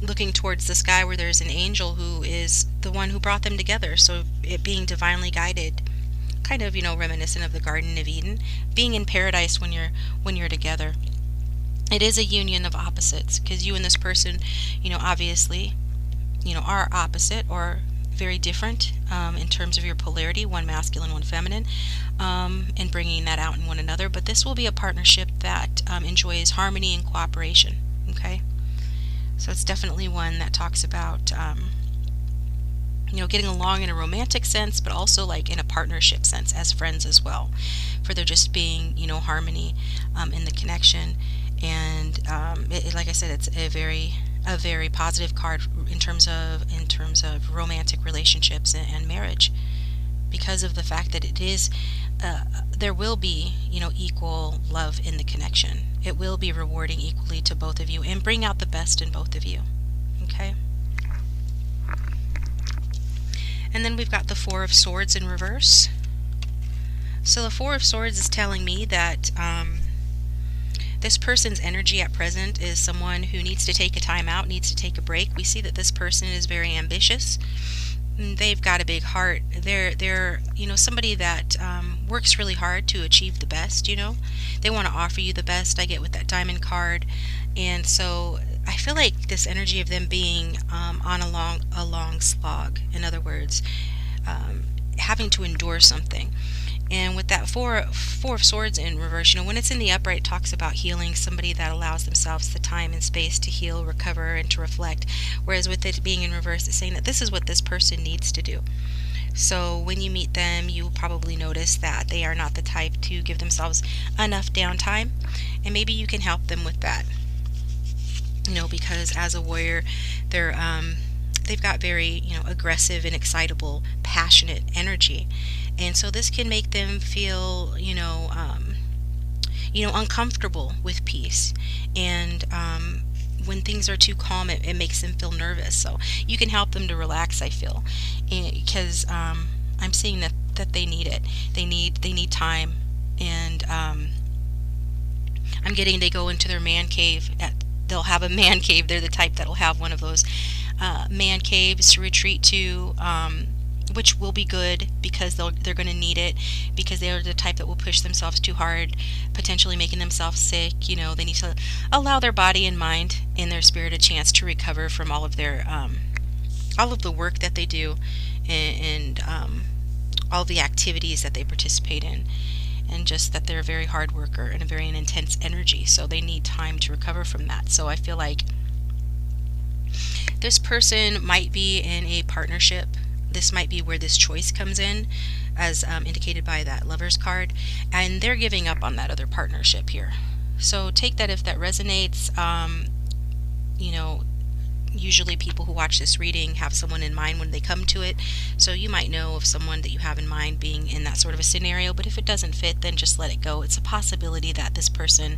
looking towards the sky, where there's an angel who is the one who brought them together. So it being divinely guided, kind of, reminiscent of the Garden of Eden, being in paradise when you're together. It is a union of opposites, because you and this person, obviously, are opposite or very different, in terms of your polarity, one masculine, one feminine, and bringing that out in one another. But this will be a partnership that enjoys harmony and cooperation. Okay, so it's definitely one that talks about getting along in a romantic sense, but also like in a partnership sense as friends as well, for there just being harmony in the connection. And like I said, it's a very positive card in terms of romantic relationships and marriage, because of the fact that it is there will be equal love in the connection. It will be rewarding equally to both of you and bring out the best in both of you. Okay. And then we've got the Four of Swords in reverse. So the Four of Swords is telling me that this person's energy at present is someone who needs to take a time out, needs to take a break. We see that this person is very ambitious. They've got a big heart. They're somebody that works really hard to achieve the best. They want to offer you the best. I get with that Diamond card, and so I feel like this energy of them being on a long slog. In other words, having to endure something. And with that four of Swords in reverse, when it's in the upright, it talks about healing, somebody that allows themselves the time and space to heal, recover, and to reflect. Whereas with it being in reverse, it's saying that this is what this person needs to do. So when you meet them, you'll probably notice that they are not the type to give themselves enough downtime, and maybe you can help them with that. Because as a warrior, they've got very aggressive and excitable, passionate energy. And so this can make them feel, uncomfortable with peace. And when things are too calm, it makes them feel nervous. So you can help them to relax, I feel, because I'm seeing that they need it. They need time. And I'm getting they go into their man cave. They'll have a man cave. They're the type that'll have one of those man caves to retreat to, which will be good, because they're going to need it, because they're the type that will push themselves too hard, potentially making themselves sick. They need to allow their body and mind and their spirit a chance to recover from all of their all of the work that they do, and all the activities that they participate in, and just that they're a very hard worker and a very intense energy, so they need time to recover from that. So I feel like this person might be in a partnership. This might be where this choice comes in, as indicated by that Lover's card, and they're giving up on that other partnership here. So take that if that resonates. Usually people who watch this reading have someone in mind when they come to it, so you might know of someone that you have in mind being in that sort of a scenario. But if it doesn't fit, then just let it go. It's a possibility that this person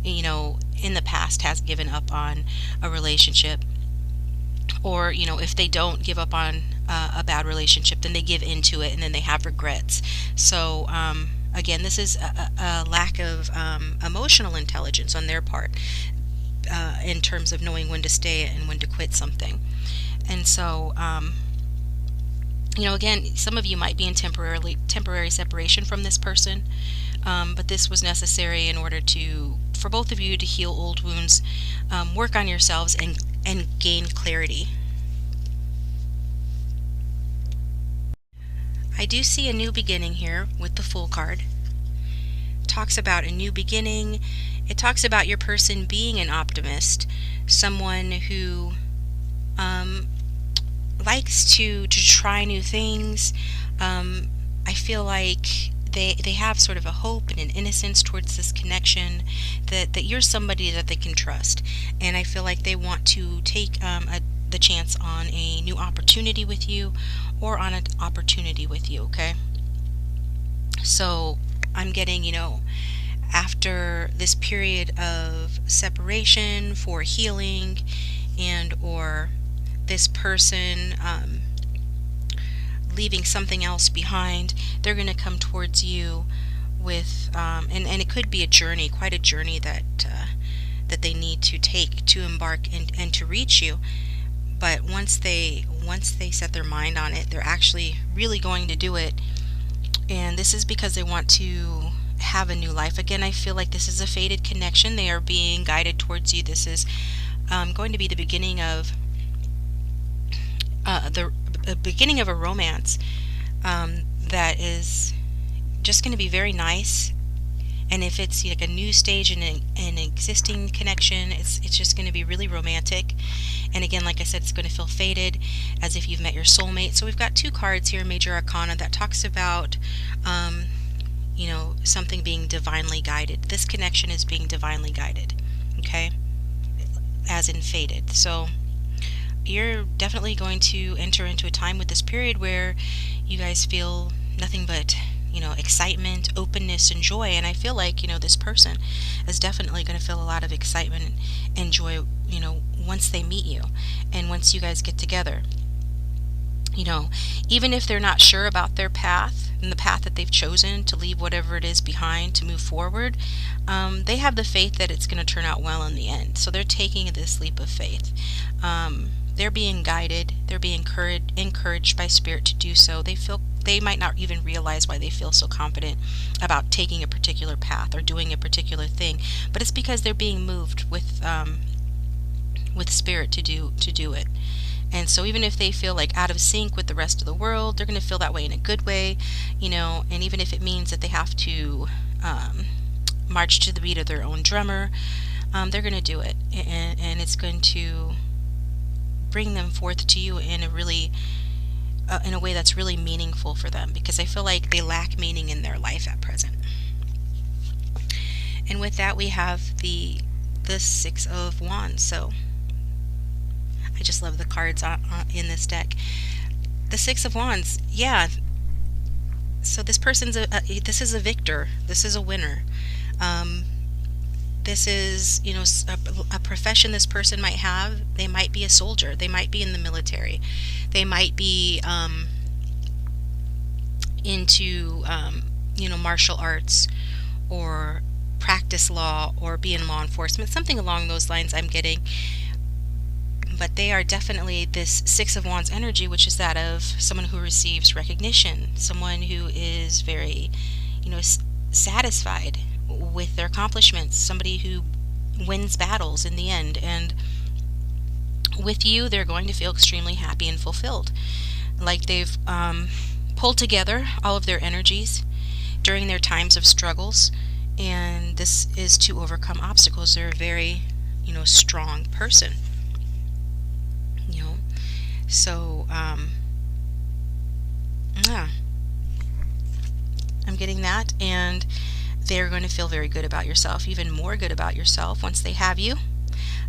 in the past has given up on a relationship, or if they don't give up on a bad relationship, then they give into it and then they have regrets. So again, this is a lack of emotional intelligence on their part, in terms of knowing when to stay and when to quit something. And so again, some of you might be in temporary separation from this person, but this was necessary in order for both of you to heal old wounds, work on yourselves, and gain clarity. I do see a new beginning here with the Fool card. It talks about a new beginning. It talks about your person being an optimist, someone who likes to try new things. I feel like they have sort of a hope and an innocence towards this connection, that you're somebody that they can trust. And I feel like they want to take the chance on a new opportunity with you, or on an opportunity with you, okay? So I'm getting, after this period of separation for healing and or this person leaving something else behind, they're going to come towards you with, and it could be a journey, quite a journey that they need to take to embark and to reach you. But once they set their mind on it, they're actually really going to do it. And this is because they want to have a new life. Again, I feel like this is a fated connection. They are being guided towards you. This is going to be the beginning of the beginning of a romance that is just going to be very nice. And if it's like a new stage in an existing connection, it's just going to be really romantic. And again, like I said, it's going to feel fated, as if you've met your soulmate. So we've got two cards here, Major Arcana, that talks about something being divinely guided. This connection is being divinely guided, okay, as in fated. So you're definitely going to enter into a time with this period where you guys feel nothing but excitement, openness, and joy. And I feel like this person is definitely going to feel a lot of excitement and joy once they meet you and once you guys get together. Even if they're not sure about their path and the path that they've chosen to leave whatever it is behind to move forward, they have the faith that it's going to turn out well in the end. So they're taking this leap of faith. They're being guided. They're being encouraged by Spirit to do so. They might not even realize why they feel so confident about taking a particular path or doing a particular thing, but it's because they're being moved with Spirit to do it. And so even if they feel like out of sync with the rest of the world, they're going to feel that way in a good way, and even if it means that they have to march to the beat of their own drummer, they're going to do it, and it's going to bring them forth to you in a really in a way that's really meaningful for them, because I feel like they lack meaning in their life at present. And with that, we have the Six of Wands. So I just love the cards in this deck. The Six of Wands, yeah. So this person's this is a victor. This is a winner. This is, a profession this person might have. They might be a soldier. They might be in the military. They might be into, martial arts or practice law or be in law enforcement, something along those lines I'm getting. But they are definitely this Six of Wands energy, which is that of someone who receives recognition, someone who is very, satisfied with their accomplishments, somebody who wins battles in the end. And with you, they're going to feel extremely happy and fulfilled, like they've pulled together all of their energies during their times of struggles, and this is to overcome obstacles. They're a very strong person, so yeah, I'm getting that. And they're going to feel very good about yourself, even more good about yourself once they have you.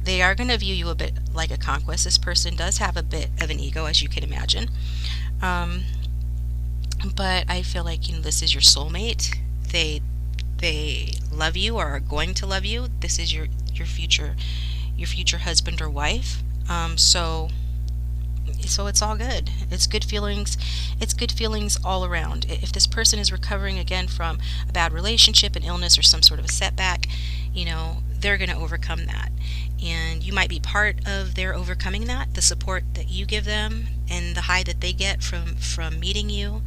They are going to view you a bit like a conquest. This person does have a bit of an ego, as you can imagine. But I feel like, this is your soulmate. They love you or are going to love you. This is your future husband or wife. So it's all good. It's good feelings. It's good feelings all around. If this person is recovering again from a bad relationship, an illness, or some sort of a setback, they're going to overcome that. And you might be part of their overcoming that, the support that you give them and the high that they get from meeting you.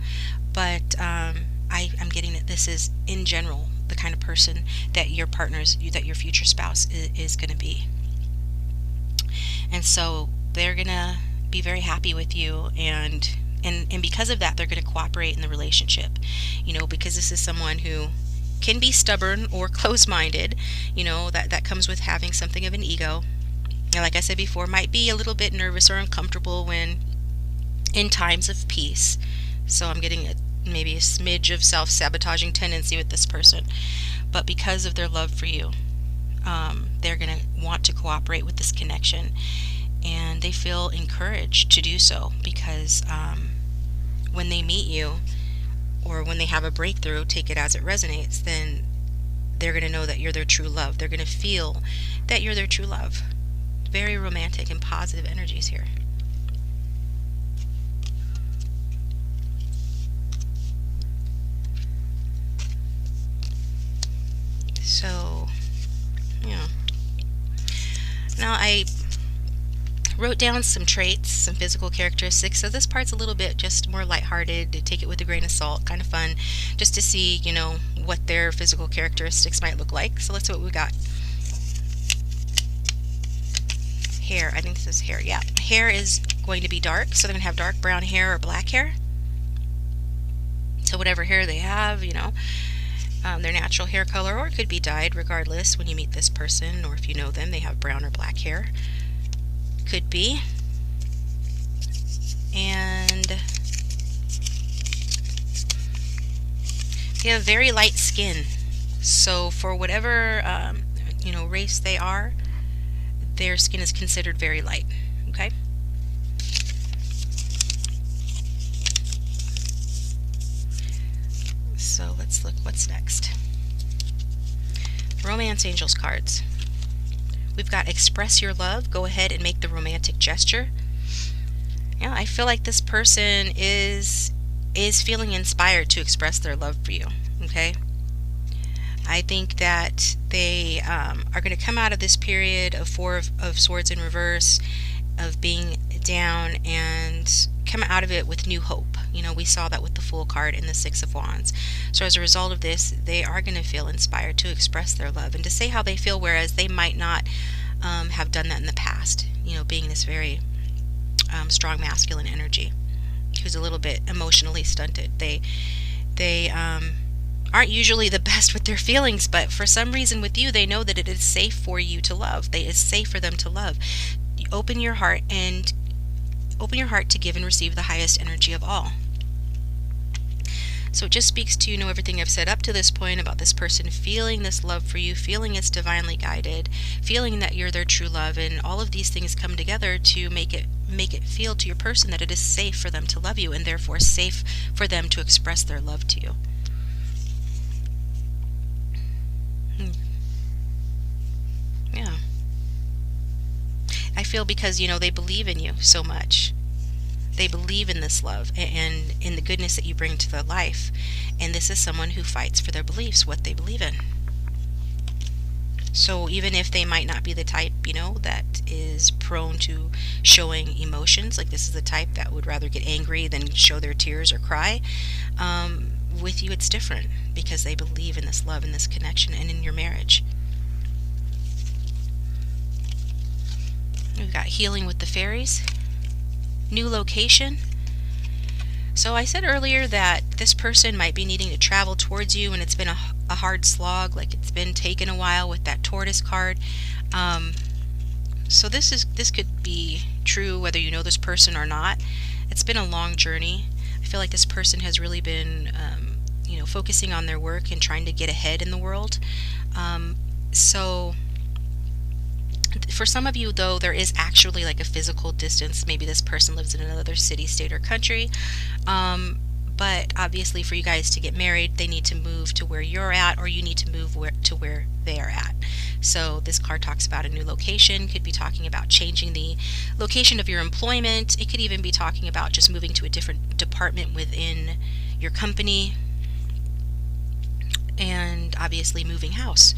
But I'm getting that this is, in general, the kind of person that your future spouse is going to be. And so they're going to be very happy with you, and because of that, they're going to cooperate in the relationship, because this is someone who can be stubborn or close-minded, that comes with having something of an ego. And like I said before, might be a little bit nervous or uncomfortable when in times of peace. So I'm getting maybe a smidge of self-sabotaging tendency with this person, but because of their love for you, they're going to want to cooperate with this connection. And they feel encouraged to do so, because when they meet you, or when they have a breakthrough, take it as it resonates, then they're going to know that you're their true love. They're going to feel that you're their true love. Very romantic and positive energies here. So, yeah. Now I wrote down some traits, some physical characteristics. So this part's a little bit just more lighthearted, to take it with a grain of salt, kind of fun, just to see, what their physical characteristics might look like. So let's see what we got. Hair, I think this is hair. Yeah, hair is going to be dark, so they're going to have dark brown hair or black hair. So whatever hair they have, their natural hair color, or it could be dyed, regardless. When you meet this person, or if you know them, they have brown or black hair. Could be. And they have very light skin. So for whatever race they are, their skin is considered very light. Okay. So let's look what's next. Romance Angels cards. We've got express your love. Go ahead and make the romantic gesture. Yeah, I feel like this person is feeling inspired to express their love for you. Okay. I think that they are going to come out of this period of Four of Swords in reverse, of being down, and come out of it with new hope. We saw that with the Fool card and the Six of Wands. So as a result of this, they are going to feel inspired to express their love and to say how they feel, whereas they might not have done that in the past. Being this very strong masculine energy, who's a little bit emotionally stunted. They aren't usually the best with their feelings, but for some reason with you, they know that it is safe for you to love. It's safe for them to love. You open your heart to give and receive the highest energy of all. So it just speaks to, everything I've said up to this point about this person feeling this love for you, feeling it's divinely guided, feeling that you're their true love, and all of these things come together to make it feel to your person that it is safe for them to love you, and therefore safe for them to express their love to you. Yeah. I feel because, they believe in you so much. They believe in this love and in the goodness that you bring to their life. And this is someone who fights for their beliefs, what they believe in. So even if they might not be the type, that is prone to showing emotions, like this is the type that would rather get angry than show their tears or cry, with you it's different, because they believe in this love and this connection and in your marriage. We've got healing with the fairies. New location. So I said earlier that this person might be needing to travel towards you, and it's been a hard slog, like it's been taken a while with that tortoise card. So this could be true whether you know this person or not. It's been a long journey. I feel like this person has really been focusing on their work and trying to get ahead in the world. So for some of you, though, there is actually like a physical distance. Maybe this person lives in another city, state, or country. But obviously for you guys to get married, they need to move to where you're at, or you need to move to where they are at. So this card talks about a new location. Could be talking about changing the location of your employment. It could even be talking about just moving to a different department within your company. And obviously moving house.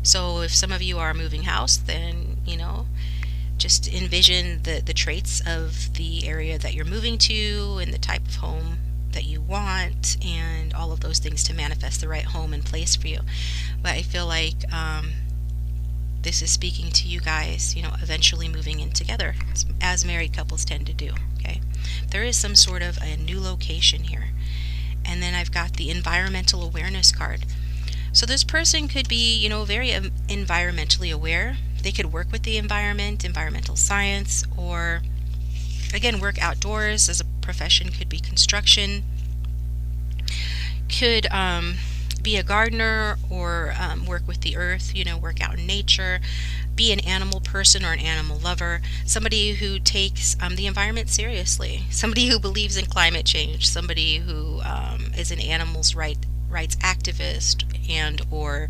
So if some of you are moving house, then, just envision the traits of the area that you're moving to and the type of home that you want, and all of those things to manifest the right home and place for you. But I feel like this is speaking to you guys, eventually moving in together, as married couples tend to do. Okay, there is some sort of a new location here. And then I've got the environmental awareness card. So this person could be, very environmentally aware. They could work with the environment, environmental science, or again, work outdoors as a profession. Could be construction, could be a gardener, or work with the earth, work out in nature, be an animal person or an animal lover, somebody who takes the environment seriously, somebody who believes in climate change, somebody who is an animals rights activist, and or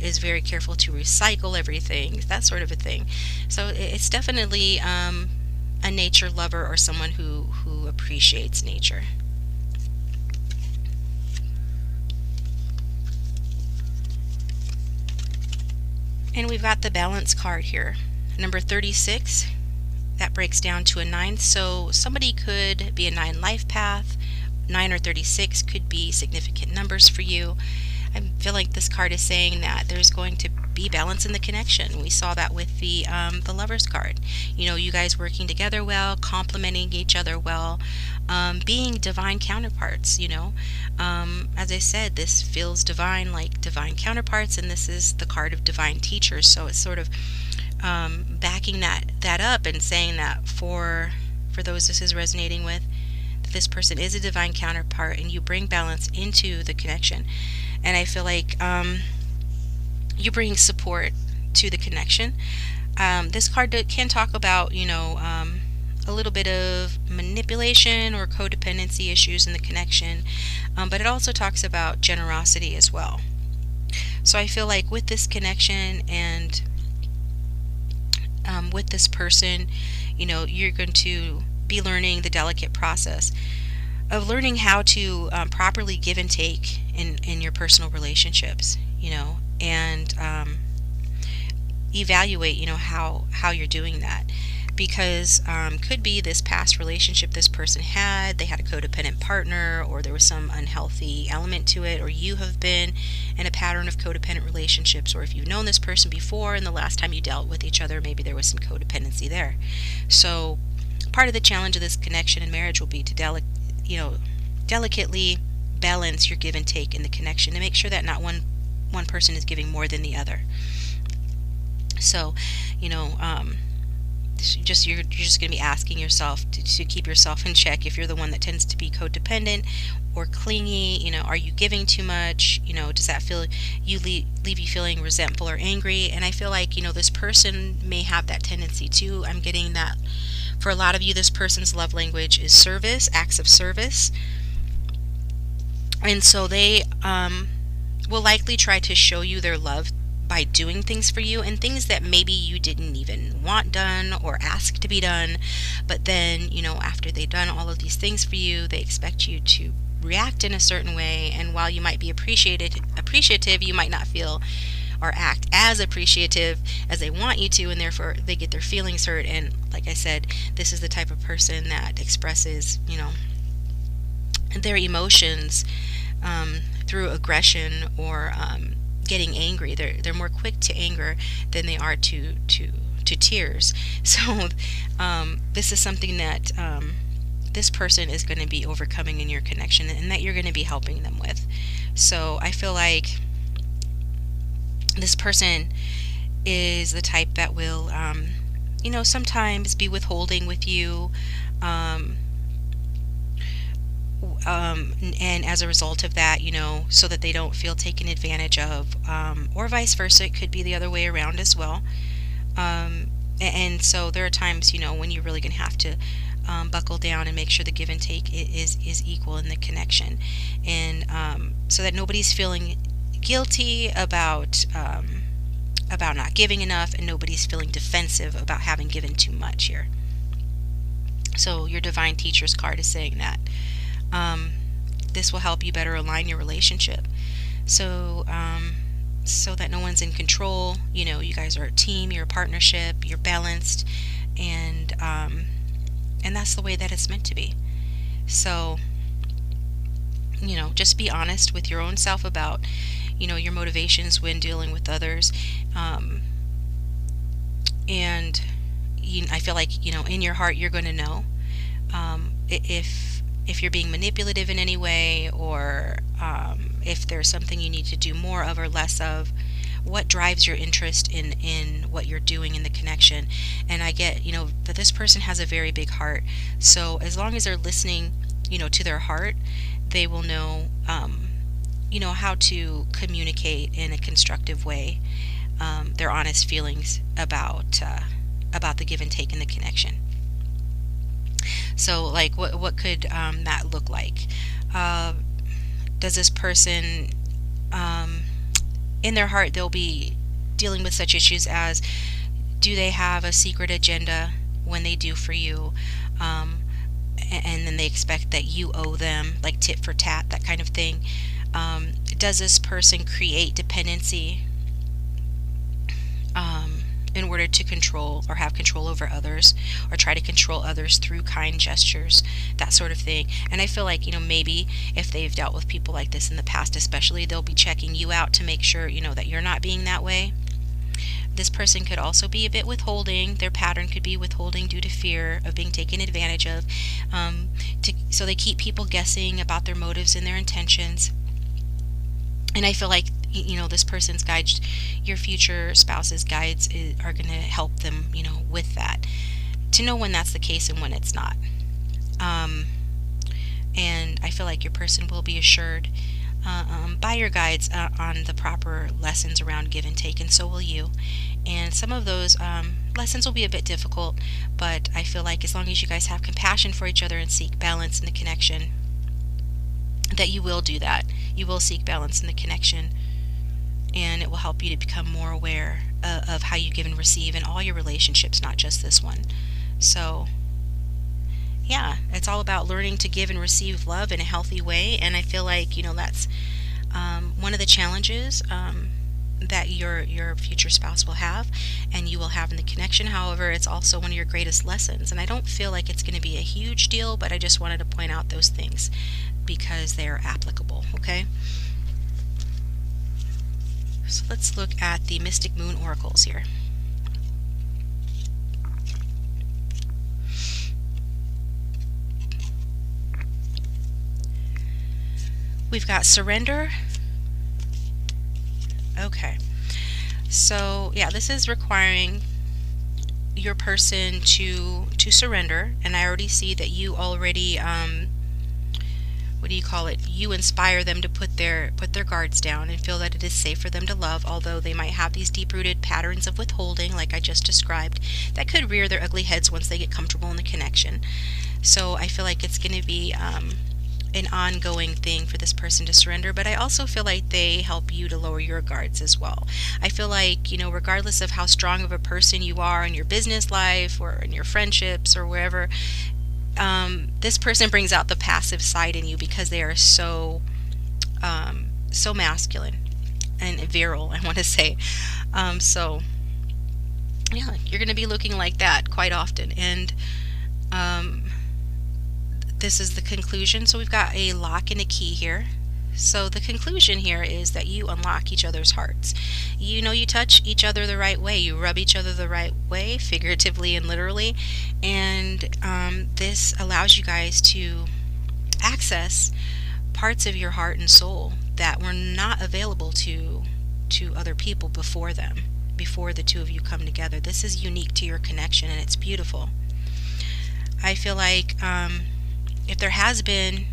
is very careful to recycle everything, that sort of a thing. So it's definitely a nature lover, or someone who appreciates nature. And we've got the balance card here. Number 36, that breaks down to a 9. So somebody could be a 9 life path. 9 or 36 could be significant numbers for you. I feel like this card is saying that there's going to be balance in the connection. We saw that with the Lovers card. You know, you guys working together well, complementing each other well, being divine counterparts. You know, as I said, this feels divine, like divine counterparts, and this is the card of divine teachers. So it's sort of backing that up and saying that for those this is resonating with, that this person is a divine counterpart, and you bring balance into the connection. And I feel like you bring support to the connection. This card can talk about, you know, a little bit of manipulation or codependency issues in the connection, but it also talks about generosity as well. So I feel like with this connection and with this person, you know, you're going to be learning the delicate process of learning how to properly give and take in your personal relationships, you know, and evaluate, you know, how you're doing that. Because could be this past relationship this person had, they had a codependent partner, or there was some unhealthy element to it, or you have been in a pattern of codependent relationships, or if you've known this person before and the last time you dealt with each other, maybe there was some codependency there. So part of the challenge of this connection in marriage will be to delicately balance your give and take in the connection, to make sure that not one person is giving more than the other. So, you know, you're just going to be asking yourself to keep yourself in check. If you're the one that tends to be codependent or clingy, you know, are you giving too much? You know, does that feel leave you feeling resentful or angry? And I feel like, you know, this person may have that tendency too. I'm getting that for a lot of you, this person's love language is service, acts of service. And so they will likely try to show you their love by doing things for you, and things that maybe you didn't even want done or ask to be done. But then, you know, after they've done all of these things for you, they expect you to react in a certain way. And while you might be appreciative, you might not feel or act as appreciative as they want you to, and therefore they get their feelings hurt. And like I said, this is the type of person that expresses, you know, their emotions through aggression or getting angry. They're more quick to anger than they are to tears. So this is something that this person is going to be overcoming in your connection, and that you're going to be helping them with. So I feel like this person is the type that will, you know, sometimes be withholding with you, and as a result of that, you know, so that they don't feel taken advantage of, or vice versa. It could be the other way around as well. And so there are times, you know, when you're really going to have to buckle down and make sure the give and take is equal in the connection, and so that nobody's feeling guilty about not giving enough, and nobody's feeling defensive about having given too much here. So your divine teacher's card is saying that this will help you better align your relationship, so that no one's in control. You know, you guys are a team, you're a partnership, you're balanced, and that's the way that it's meant to be. So, you know, just be honest with your own self about, you know, your motivations when dealing with others, and I feel like, you know, in your heart you're going to know if you're being manipulative in any way, or if there's something you need to do more of or less of. What drives your interest in what you're doing in the connection? And I get, you know, that this person has a very big heart. So as long as they're listening, you know, to their heart, they will know, you know, how to communicate in a constructive way their honest feelings about the give and take in the connection. So, like, what could that look like? Does this person, in their heart, they'll be dealing with such issues as, do they have a secret agenda when they do for you? And then they expect that you owe them, like tit for tat, that kind of thing. Does this person create dependency in order to control or have control over others, or try to control others through kind gestures, that sort of thing. And I feel like, maybe if they've dealt with people like this in the past, especially, they'll be checking you out to make sure, that you're not being that way. This person could also be a bit withholding. Their pattern could be withholding due to fear of being taken advantage of. So they keep people guessing about their motives and their intentions. And I feel like, this person's guides, your future spouse's guides, are going to help them, with that, to know when that's the case and when it's not. And I feel like your person will be assured by your guides on the proper lessons around give and take, and so will you. And some of those lessons will be a bit difficult, but I feel like as long as you guys have compassion for each other and seek balance in the connection, that you will do that. You will seek balance in the connection, and it will help you to become more aware of how you give and receive in all your relationships, not just this one. So yeah, it's all about learning to give and receive love in a healthy way. And I feel like, that's one of the challenges that your future spouse will have, and you will have in the connection. However, it's also one of your greatest lessons. And I don't feel like it's going to be a huge deal, but I just wanted to point out those things because they are applicable, okay? So let's look at the Mystic Moon Oracles here. We've got surrender. Okay. So yeah, this is requiring your person to surrender, and I already see that you already what do you call it? You inspire them to put their guards down and feel that it is safe for them to love, although they might have these deep-rooted patterns of withholding, like I just described, that could rear their ugly heads once they get comfortable in the connection. So I feel like it's going to be an ongoing thing for this person to surrender, but I also feel like they help you to lower your guards as well. I feel like, regardless of how strong of a person you are in your business life or in your friendships or wherever, this person brings out the passive side in you because they are so masculine and virile, I want to say. So yeah, you're going to be looking like that quite often. And this is the conclusion. So we've got a lock and a key here. So the conclusion here is that you unlock each other's hearts. You touch each other the right way. You rub each other the right way, figuratively and literally. And this allows you guys to access parts of your heart and soul that were not available to other people before the two of you come together. This is unique to your connection, and it's beautiful. I feel like if there has been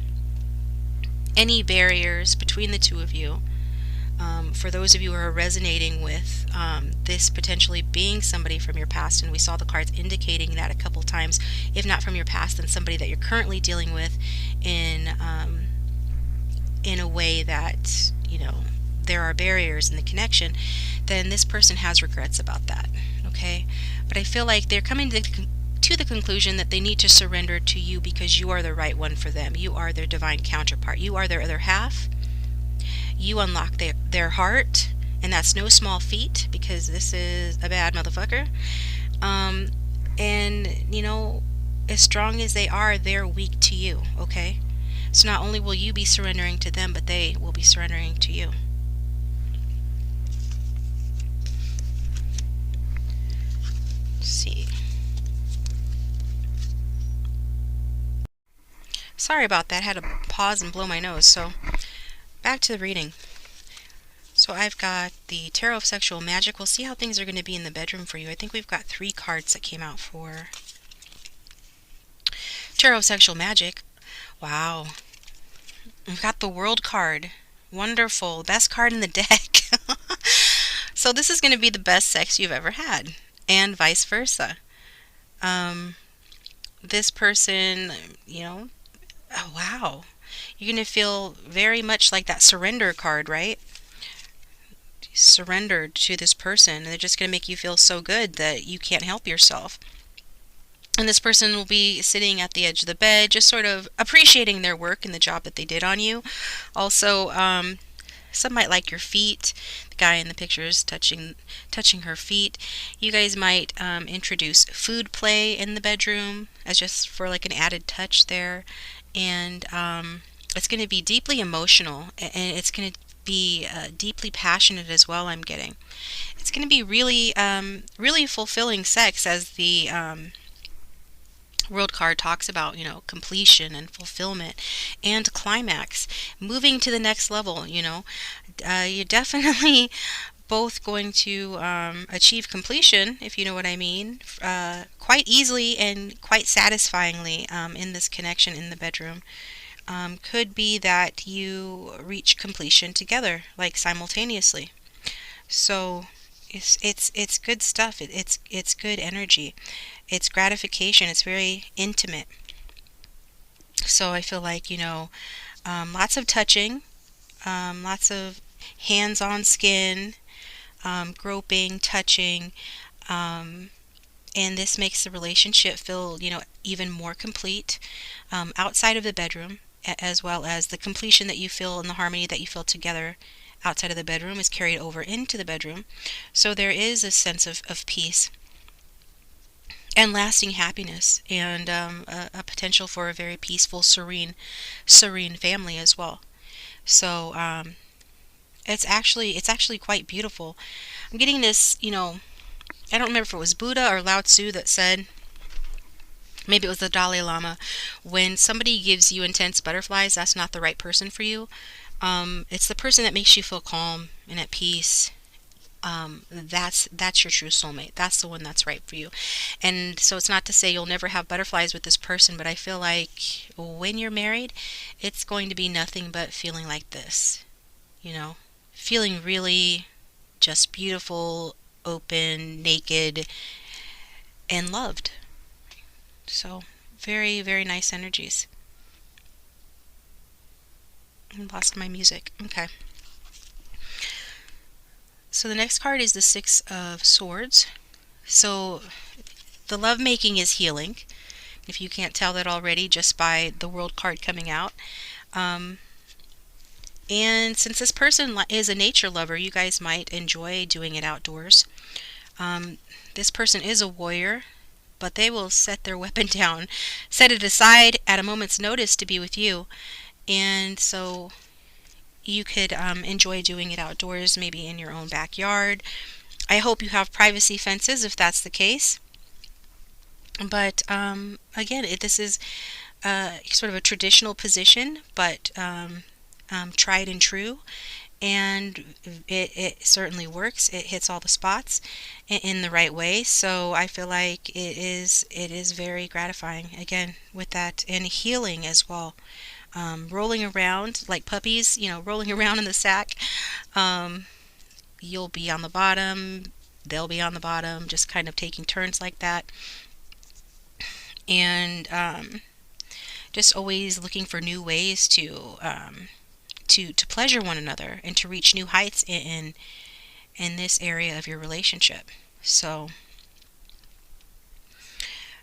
any barriers between the two of you, for those of you who are resonating with this potentially being somebody from your past, and we saw the cards indicating that a couple times, if not from your past, then somebody that you're currently dealing with in a way that, there are barriers in the connection, then this person has regrets about that, okay? But I feel like they're coming to the conclusion that they need to surrender to you because you are the right one for them. You are their divine counterpart. You are their other half. You unlock their heart, and that's no small feat because this is a bad motherfucker. And, as strong as they are, they're weak to you, okay? So not only will you be surrendering to them, but they will be surrendering to you. Let's see. Sorry about that. I had to pause and blow my nose. So back to the reading. So I've got the Tarot of Sexual Magic. We'll see how things are going to be in the bedroom for you. I think we've got 3 cards that came out for Tarot of Sexual Magic. Wow. We've got the World card. Wonderful. Best card in the deck. So this is going to be the best sex you've ever had, and vice versa. This person, oh, wow. You're going to feel very much like that surrender card, right? Surrendered to this person, and they're just going to make you feel so good that you can't help yourself. And this person will be sitting at the edge of the bed, just sort of appreciating their work and the job that they did on you. Also, Some might like your feet. The guy in the picture is touching her feet. You guys might introduce food play in the bedroom as just for like an added touch there. And it's going to be deeply emotional, and it's going to be deeply passionate as well, I'm getting. It's going to be really, really fulfilling sex, as the World card talks about, completion and fulfillment and climax, moving to the next level. You're definitely both going to achieve completion, if you know what I mean, quite easily and quite satisfyingly in this connection in the bedroom. Could be that you reach completion together, like simultaneously. So it's good stuff. It's good energy. It's gratification. It's very intimate. So I feel like, lots of touching, lots of hands-on skin, groping, touching, um, and this makes the relationship feel, even more complete outside of the bedroom, as well as the completion that you feel and the harmony that you feel together outside of the bedroom is carried over into the bedroom. So there is a sense of peace and lasting happiness, and a potential for a very peaceful, serene family as well. So it's actually quite beautiful. I'm getting this, I don't remember if it was Buddha or Lao Tzu that said, maybe it was the Dalai Lama, when somebody gives you intense butterflies, that's not the right person for you. It's the person that makes you feel calm and at peace. That's your true soulmate. That's the one that's right for you. And so it's not to say you'll never have butterflies with this person, but I feel like when you're married, it's going to be nothing but feeling like this, feeling really just beautiful, open, naked, and loved. So very, very nice energies. I lost my music. Okay. So the next card is the Six of Swords. So the lovemaking is healing, if you can't tell that already just by the World card coming out. And since this person is a nature lover, you guys might enjoy doing it outdoors. This person is a warrior, but they will set their weapon down, set it aside at a moment's notice to be with you. And so you could enjoy doing it outdoors, maybe in your own backyard. I hope you have privacy fences if that's the case. But again, this is sort of a traditional position, but tried and true, and it certainly works. It hits all the spots in the right way. So I feel like it is very gratifying, again, with that, and healing as well. Rolling around like puppies, rolling around in the sack. You'll be on the bottom, they'll be on the bottom, just kind of taking turns like that. And just always looking for new ways to pleasure one another and to reach new heights in this area of your relationship. So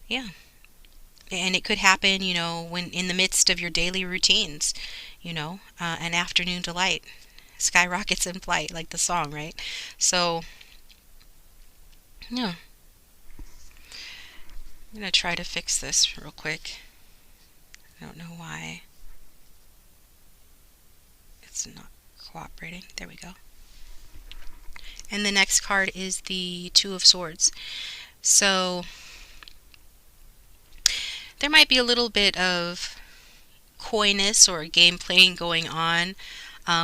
yeah, and it could happen, when in the midst of your daily routines, an afternoon delight, skyrockets in flight, like the song, right? So yeah, I'm gonna try to fix this real quick. I don't know why it's not cooperating. There we go. And the next card is the Two of Swords. So there might be a little bit of coyness or game playing going on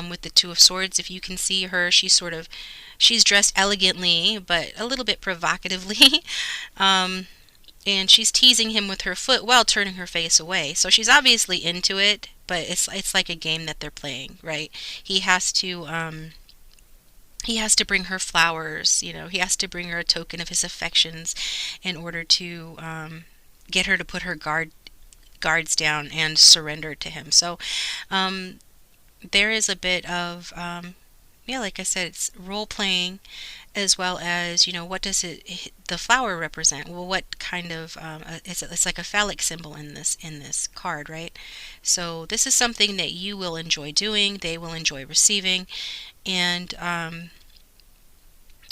with the Two of Swords. If you can see her, she's dressed elegantly, but a little bit provocatively. And she's teasing him with her foot while turning her face away. So she's obviously into it, but it's like a game that they're playing, right? He has to bring her flowers, he has to bring her a token of his affections in order to get her to put her guards down and surrender to him. So there is a bit of yeah, like I said, it's role playing, as well as, what does the flower represent? Well, what kind of it's like a phallic symbol in this card, right? So this is something that you will enjoy doing, they will enjoy receiving, and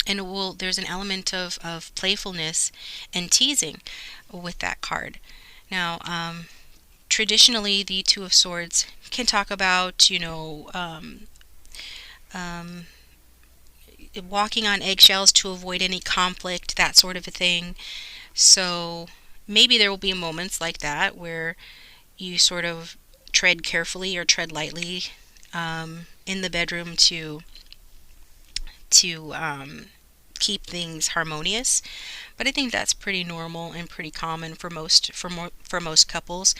there's an element of playfulness and teasing with that card. Now, traditionally, the Two of Swords can talk about, um, walking on eggshells to avoid any conflict, that sort of a thing. So maybe there will be moments like that where you sort of tread carefully or tread lightly in the bedroom to keep things harmonious. But I think that's pretty normal and pretty common for most couples.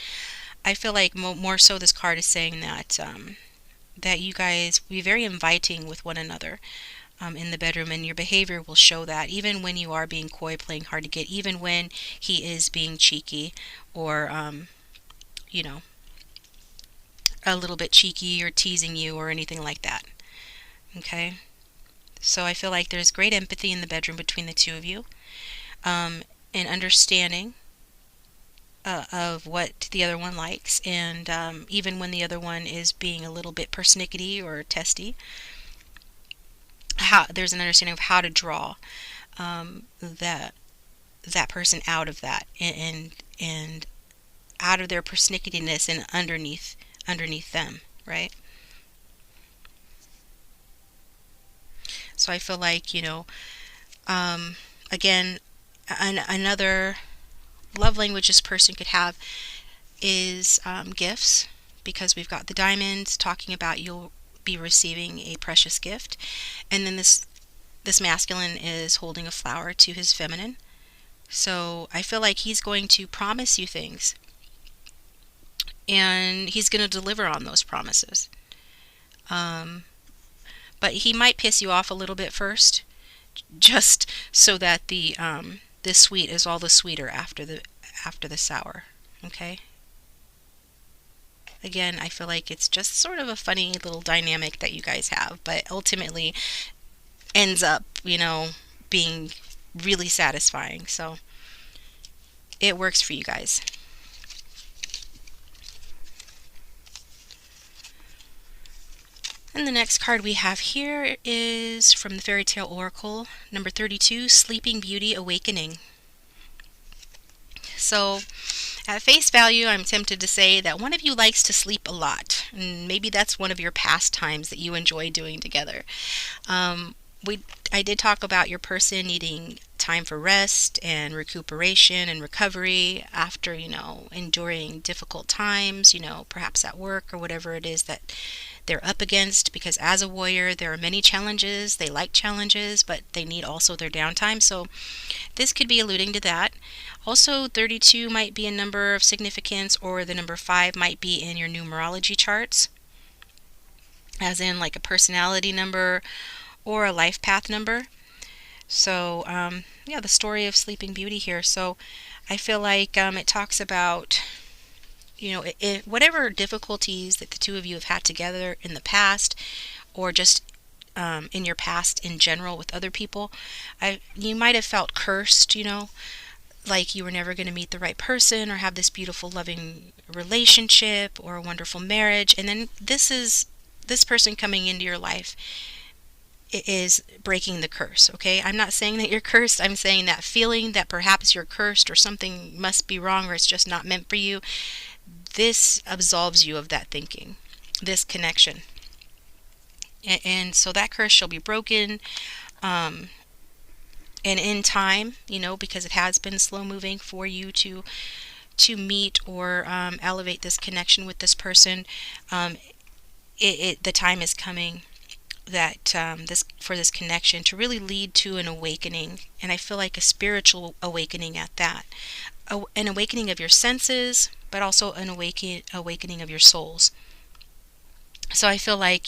I feel like more so this card is saying that you guys be very inviting with one another in the bedroom, and your behavior will show that, even when you are being coy, playing hard to get, even when he is being cheeky or you know a little bit cheeky or teasing you or anything like that. Okay, so I feel like there's great empathy in the bedroom between the two of you, and understanding of what the other one likes, and even when the other one is being a little bit persnickety or testy, there's an understanding of how to draw that person out of that, and out of their persnicketyness and underneath them, right? So I feel like, again, another love language this person could have is gifts, because we've got the diamonds talking about you'll be receiving a precious gift, and then this masculine is holding a flower to his feminine. So I feel like he's going to promise you things, and he's going to deliver on those promises. But he might piss you off a little bit first, just so that the sweet is all the sweeter after the sour. Okay. Again, I feel like it's just sort of a funny little dynamic that you guys have, but ultimately ends up, being really satisfying. So it works for you guys. And the next card we have here is from the Fairy Tale Oracle, number 32, Sleeping Beauty Awakening. So at face value, I'm tempted to say that one of you likes to sleep a lot, and maybe that's one of your pastimes that you enjoy doing together. I did talk about your person needing time for rest and recuperation and recovery after, enduring difficult times, perhaps at work or whatever it is that they're up against, because as a warrior there are many challenges. They like challenges, but they need also their downtime. So this could be alluding to that. Also, 32 might be a number of significance, or the number 5 might be in your numerology charts, as in like a personality number or a life path number. So yeah, the story of Sleeping Beauty here. So I feel like it talks about, whatever difficulties that the two of you have had together in the past, or just in your past in general with other people, you might have felt cursed, like you were never going to meet the right person or have this beautiful loving relationship or a wonderful marriage. And then this person coming into your life is breaking the curse. Okay, I'm not saying that you're cursed. I'm saying that feeling that perhaps you're cursed or something must be wrong or it's just not meant for you, this absolves you of that thinking, this connection. And so that curse shall be broken, and in time, because it has been slow moving for you to meet or elevate this connection with this person. The time is coming that this connection to really lead to an awakening, and I feel like a spiritual awakening at that, an awakening of your senses, but also an awakening of your souls. So I feel like,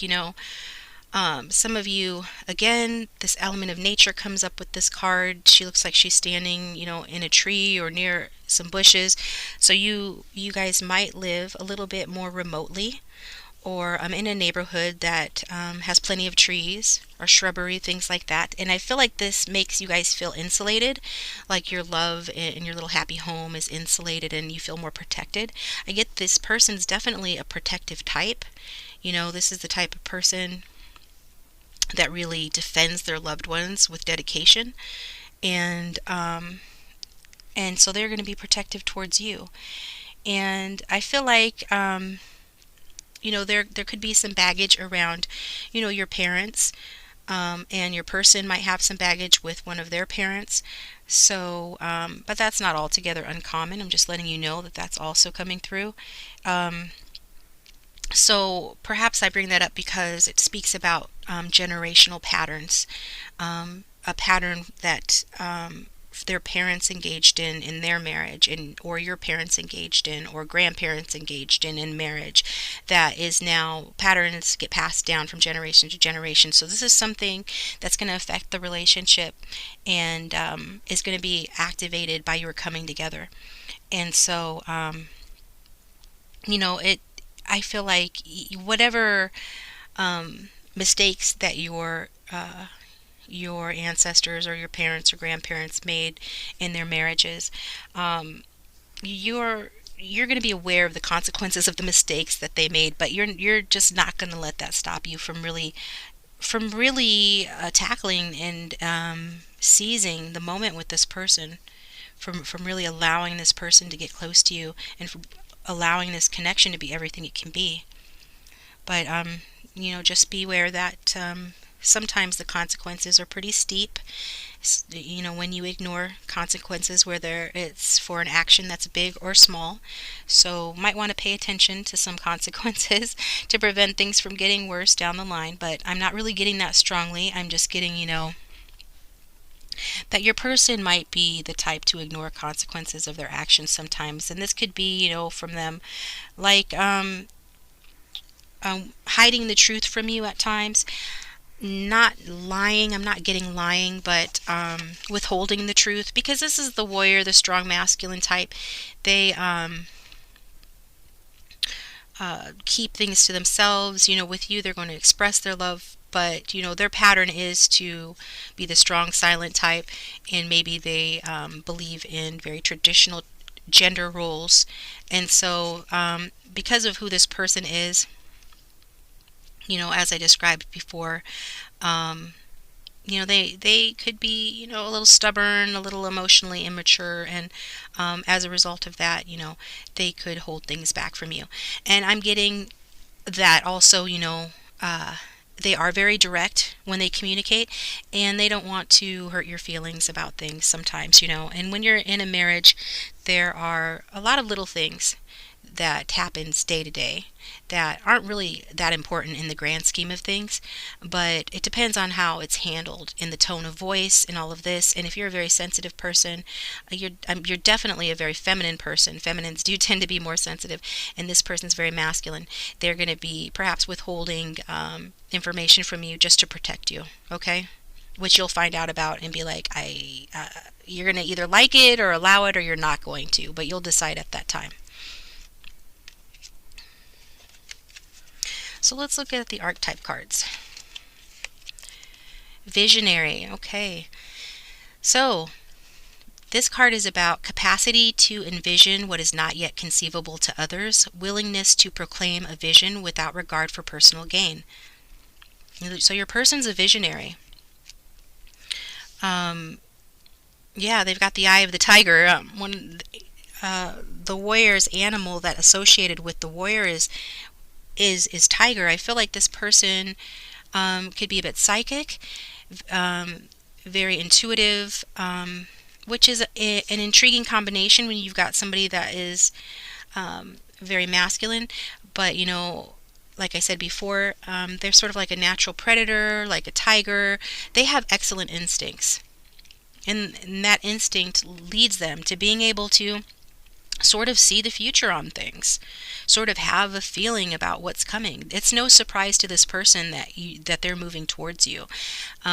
some of you, again, this element of nature comes up with this card. She looks like she's standing, in a tree or near some bushes. So you guys might live a little bit more remotely, or I'm in a neighborhood that has plenty of trees or shrubbery, things like that. And I feel like this makes you guys feel insulated, like your love and your little happy home is insulated and you feel more protected. I get this person's definitely a protective type. You know, this is the type of person that really defends their loved ones with dedication. And so they're going to be protective towards you. And I feel like you know, there could be some baggage around, you know, your parents, and your person might have some baggage with one of their parents. So, but that's not altogether uncommon. I'm just letting you know that that's also coming through. Um, so perhaps I bring that up because it speaks about generational patterns, a pattern that their parents engaged in their marriage, and or your parents engaged in, or grandparents engaged in marriage, that is now patterns get passed down from generation to generation. So this is something that's going to affect the relationship, and is going to be activated by your coming together. And so you know, it I feel like whatever mistakes that your ancestors or your parents or grandparents made in their marriages, um, you're going to be aware of the consequences of the mistakes that they made, but you're just not going to let that stop you from really tackling and seizing the moment with this person, from really allowing this person to get close to you, and from allowing this connection to be everything it can be. But you know, just beware that sometimes the consequences are pretty steep. You know, when you ignore consequences, whether it's for an action that's big or small. So might want to pay attention to some consequences to prevent things from getting worse down the line. But I'm not really getting that strongly. I'm just getting, you know, that your person might be the type to ignore consequences of their actions sometimes. And this could be, you know, from them like hiding the truth from you at times. Not lying, I'm not getting lying, but withholding the truth, because this is the warrior, the strong masculine type. They keep things to themselves. You know, with you, they're going to express their love, but you know, their pattern is to be the strong silent type, and maybe they believe in very traditional gender roles. And so because of who this person is, you know, as I described before, you know, they could be, you know, a little stubborn, a little emotionally immature, and as a result of that, you know, they could hold things back from you. And I'm getting that also, you know, they are very direct when they communicate, and they don't want to hurt your feelings about things sometimes, you know. And when you're in a marriage, there are a lot of little things that happens day to day that aren't really that important in the grand scheme of things, but it depends on how it's handled, in the tone of voice and all of this. And if you're a very sensitive person, you're definitely a very feminine person. Feminines do tend to be more sensitive, and this person's very masculine. They're going to be perhaps withholding information from you just to protect you, okay? Which you'll find out about and be like, you're going to either like it or allow it, or you're not going to, but you'll decide at that time. So let's look at the archetype cards. Visionary. Okay. So this card is about capacity to envision what is not yet conceivable to others, willingness to proclaim a vision without regard for personal gain. So your person's a visionary. Yeah, they've got the eye of the tiger. The warrior's animal that associated with the warrior is tiger. I feel like this person could be a bit psychic, very intuitive, which is an intriguing combination when you've got somebody that is very masculine, but you know, like I said before, they're sort of like a natural predator, like a tiger. They have excellent instincts, and that instinct leads them to being able to sort of see the future on things, sort of have a feeling about what's coming. It's no surprise to this person that they're moving towards you,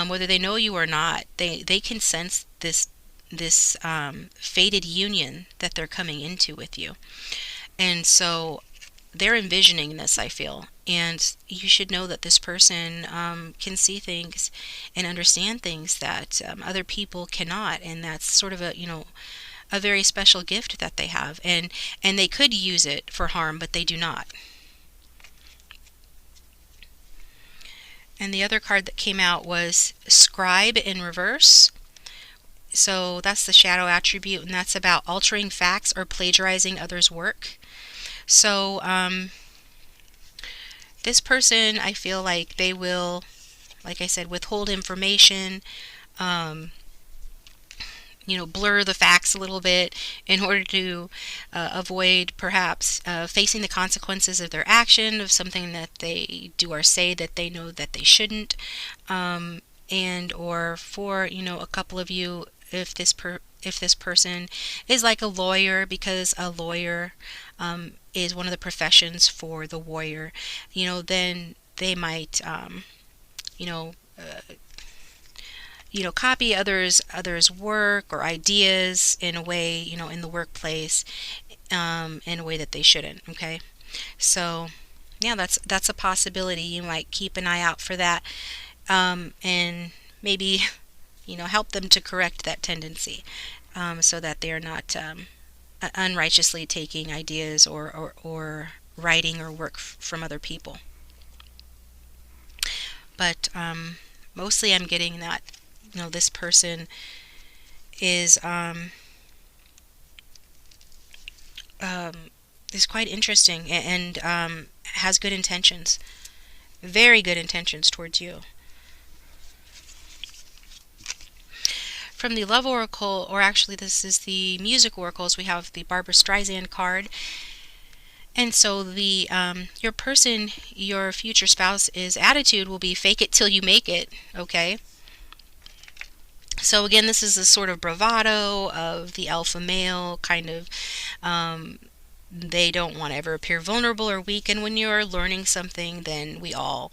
whether they know you or not. They can sense this fated union that they're coming into with you, and so they're envisioning this, I feel. And you should know that this person can see things and understand things that other people cannot, and that's sort of a very special gift that they have, and they could use it for harm, but they do not. And the other card that came out was Scribe in reverse. So that's the shadow attribute, and that's about altering facts or plagiarizing others' work. So this person, I feel like they will, like I said, withhold information, um, blur the facts a little bit in order to avoid perhaps facing the consequences of their action, of something that they do or say that they know that they shouldn't. And or for a couple of you, if this person is like a lawyer, because a lawyer is one of the professions for the warrior, then they might you know copy others work or ideas in a way, in the workplace, in a way that they shouldn't. Okay, so yeah, that's a possibility. You might keep an eye out for that, and maybe help them to correct that tendency, so that they are not unrighteously taking ideas or writing or work from other people. But mostly I'm getting that this person is is quite interesting, and has good intentions, very good intentions towards you. From the Love Oracle, or actually this is the Music Oracles, we have the Barbara Streisand card. And so the your person, your future spouse's attitude will be fake it till you make it. Okay. So again, this is a sort of bravado of the alpha male kind of. They don't want to ever appear vulnerable or weak, and when you're learning something, then we all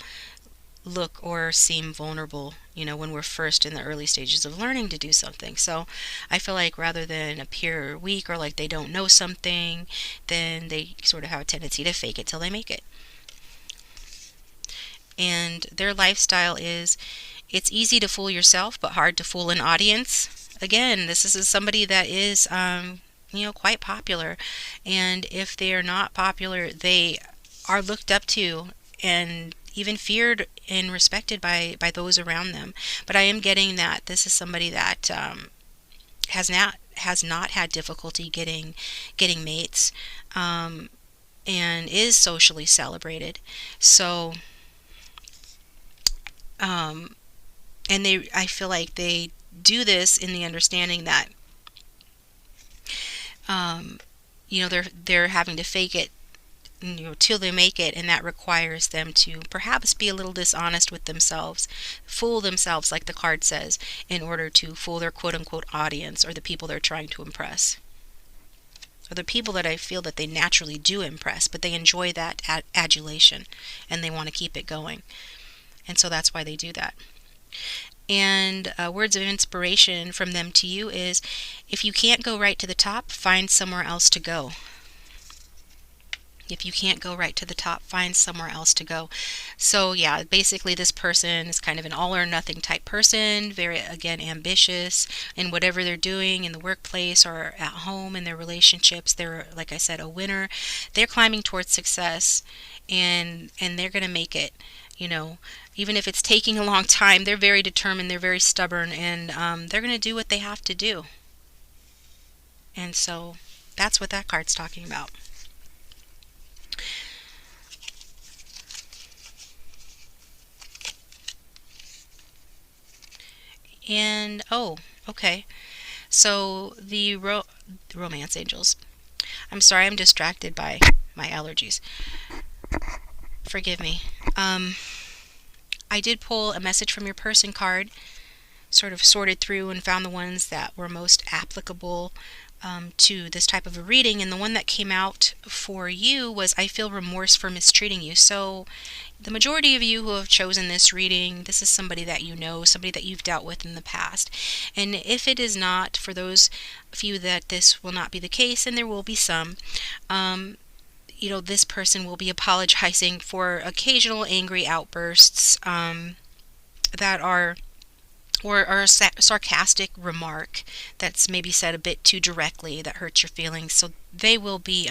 look or seem vulnerable, when we're first in the early stages of learning to do something. So I feel like rather than appear weak or like they don't know something, then they sort of have a tendency to fake it till they make it. And their lifestyle is, it's easy to fool yourself but hard to fool an audience. Again, this is somebody that is quite popular, and if they are not popular, they are looked up to and even feared and respected by those around them. But I am getting that this is somebody that has not had difficulty getting mates, and is socially celebrated. So and I feel like they do this in the understanding that they're having to fake it till they make it, and that requires them to perhaps be a little dishonest with themselves, fool themselves, like the card says, in order to fool their quote-unquote audience, or the people they're trying to impress, or the people that I feel that they naturally do impress, but they enjoy that adulation and they want to keep it going, and so that's why they do that. And words of inspiration from them to you is, if you can't go right to the top, find somewhere else to go. If you can't go right to the top, find somewhere else to go. So yeah, basically this person is kind of an all or nothing type person, very, again, ambitious in whatever they're doing in the workplace or at home in their relationships. They're, like I said, a winner. They're climbing towards success, and they're going to make it. Even if it's taking a long time, they're very determined, they're very stubborn, and they're going to do what they have to do. And so that's what that card's talking about. And okay. So the romance angels. I'm sorry, I'm distracted by my allergies. Forgive me. I did pull a message from your person card, sort of sorted through and found the ones that were most applicable to this type of a reading, and the one that came out for you was, I feel remorse for mistreating you. So the majority of you who have chosen this reading, this is somebody that you know, somebody that you've dealt with in the past. And if it is not, for those few that this will not be the case, and there will be some, this person will be apologizing for occasional angry outbursts that are, or a sarcastic remark that's maybe said a bit too directly that hurts your feelings. So they will be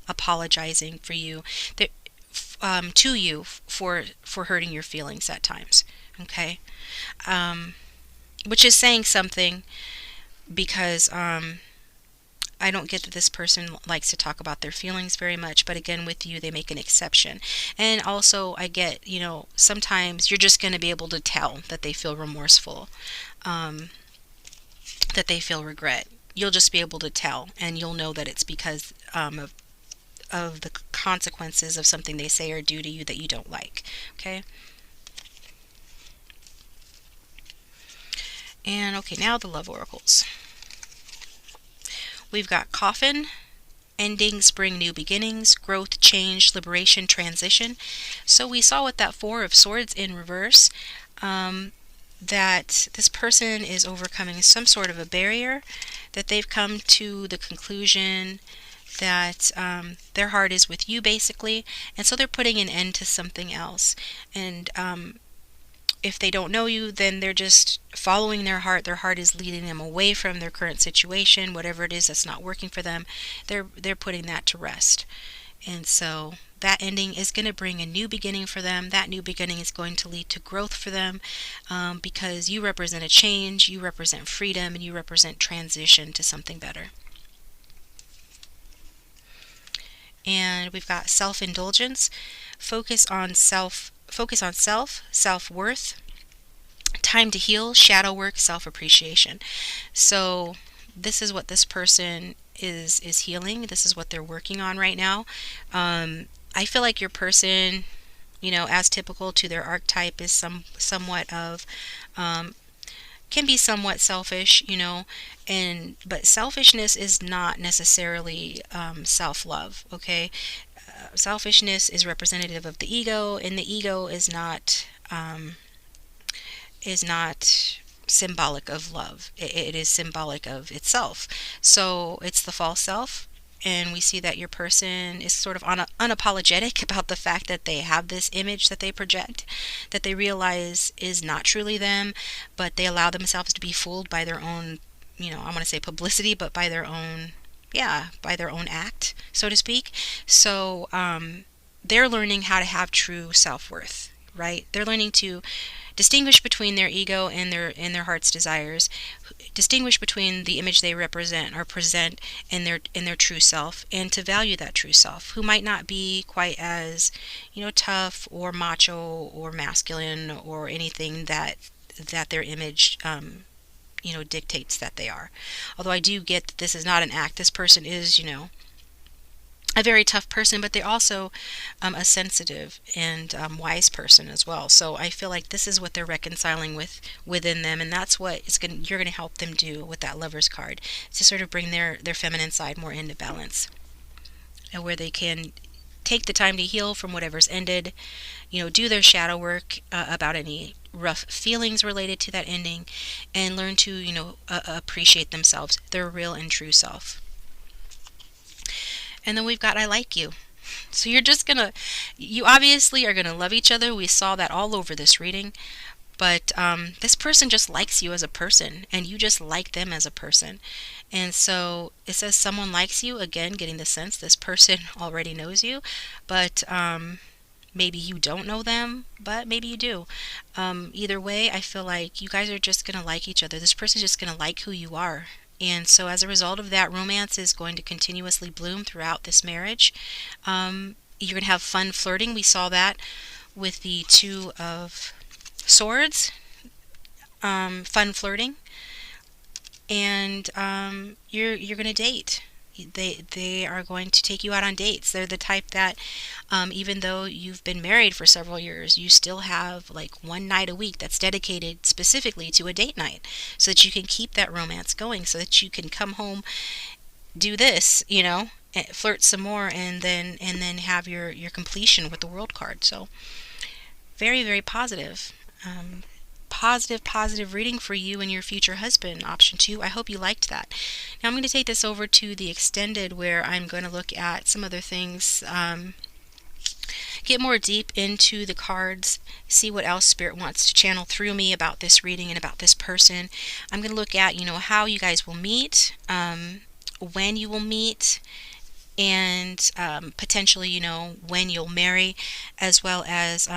apologizing for you, to you for hurting your feelings at times. Okay, which is saying something, because I don't get that this person likes to talk about their feelings very much, but again, with you, they make an exception. And also, I get, sometimes you're just going to be able to tell that they feel remorseful, that they feel regret. You'll just be able to tell, and you'll know that it's because of the consequences of something they say or do to you that you don't like. Okay? And okay, now the love oracles. We've got coffin, endings bring new beginnings, growth, change, liberation, transition. So we saw with that Four of Swords in reverse, that this person is overcoming some sort of a barrier, that they've come to the conclusion that their heart is with you, basically, and so they're putting an end to something else. And if they don't know you, then they're just following their heart. Their heart is leading them away from their current situation, whatever it is that's not working for them. They're putting that to rest. And so that ending is going to bring a new beginning for them. That new beginning is going to lead to growth for them, because you represent a change, you represent freedom, and you represent transition to something better. And we've got self-indulgence, focus on self, self-worth, time to heal, shadow work, self-appreciation. So this is what this person is healing. This is what they're working on right now. I feel like your person, as typical to their archetype, is somewhat of, can be somewhat selfish, but selfishness is not necessarily self-love. Okay, selfishness is representative of the ego, and the ego is not symbolic of love. It is symbolic of itself. So it's the false self, and we see that your person is sort of unapologetic about the fact that they have this image that they project, that they realize is not truly them, but they allow themselves to be fooled by their own, I want to say publicity, but by their own, by their own act, so to speak. So they're learning how to have true self-worth, right? They're learning to distinguish between their ego and their heart's desires, distinguish between the image they represent or present and their true self, and to value that true self, who might not be quite as tough or macho or masculine or anything that their image dictates that they are. Although I do get that this is not an act. This person is a very tough person, but they're also a sensitive and wise person as well. So I feel like this is what they're reconciling within them, and that's what you're going to help them do with that Lover's card, to sort of bring their feminine side more into balance, and where they can take the time to heal from whatever's ended, do their shadow work about any rough feelings related to that ending, and learn to appreciate themselves, their real and true self. And then we've got I like you. So you obviously are gonna love each other. We saw that all over this reading. But this person just likes you as a person, and you just like them as a person. And so it says someone likes you. Again, getting the sense this person already knows you, but maybe you don't know them, but maybe you do. Either way, I feel like you guys are just gonna like each other. This person's just gonna like who you are. And so as a result of that, romance is going to continuously bloom throughout this marriage. You're going to have fun flirting. We saw that with the Two of Swords, fun flirting. And you're going to date. They are going to take you out on dates. They're the type that even though you've been married for several years, you still have like one night a week that's dedicated specifically to a date night, so that you can keep that romance going, so that you can come home, do this, flirt some more, and then have your completion with the World card. So very, very positive. positive reading for you and your future husband, option 2. I hope you liked that. Now I'm going to take this over to the extended, where I'm going to look at some other things, get more deep into the cards, see what else Spirit wants to channel through me about this reading and about this person. I'm going to look at, how you guys will meet, when you will meet, and potentially, when you'll marry, as well as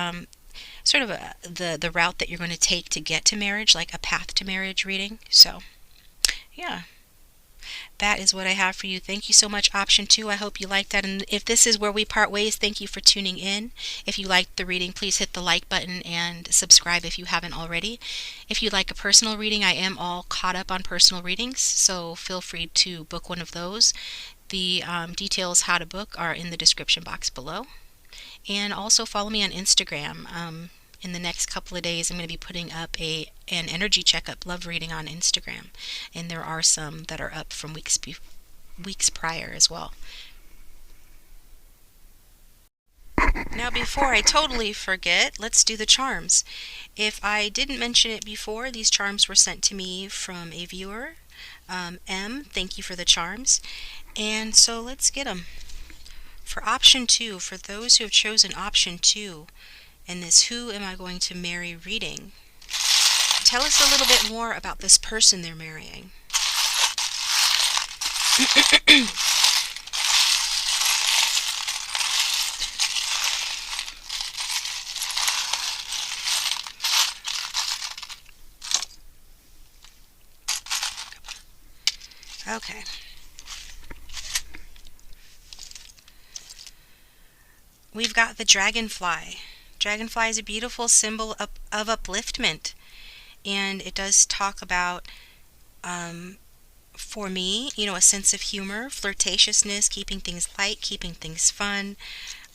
sort of the route that you're going to take to get to marriage, like a path to marriage reading. So, yeah. That is what I have for you. Thank you so much, option 2. I hope you liked that. And if this is where we part ways, thank you for tuning in. If you liked the reading, please hit the like button and subscribe if you haven't already. If you'd like a personal reading, I am all caught up on personal readings, so feel free to book one of those. The details how to book are in the description box below. And also follow me on Instagram. In the next couple of days, I'm going to be putting up an energy checkup love reading on Instagram, and there are some that are up from weeks prior as well. Now, before I totally forget, let's do the charms. If I didn't mention it before, these charms were sent to me from a viewer, M. Thank you for the charms. And so let's get them. For option 2, for those who have chosen option 2, and this Who Am I Going to Marry reading, tell us a little bit more about this person they're marrying. Okay. We've got the dragonfly. Dragonfly is a beautiful symbol of upliftment, and it does talk about, for me, a sense of humor, flirtatiousness, keeping things light, keeping things fun.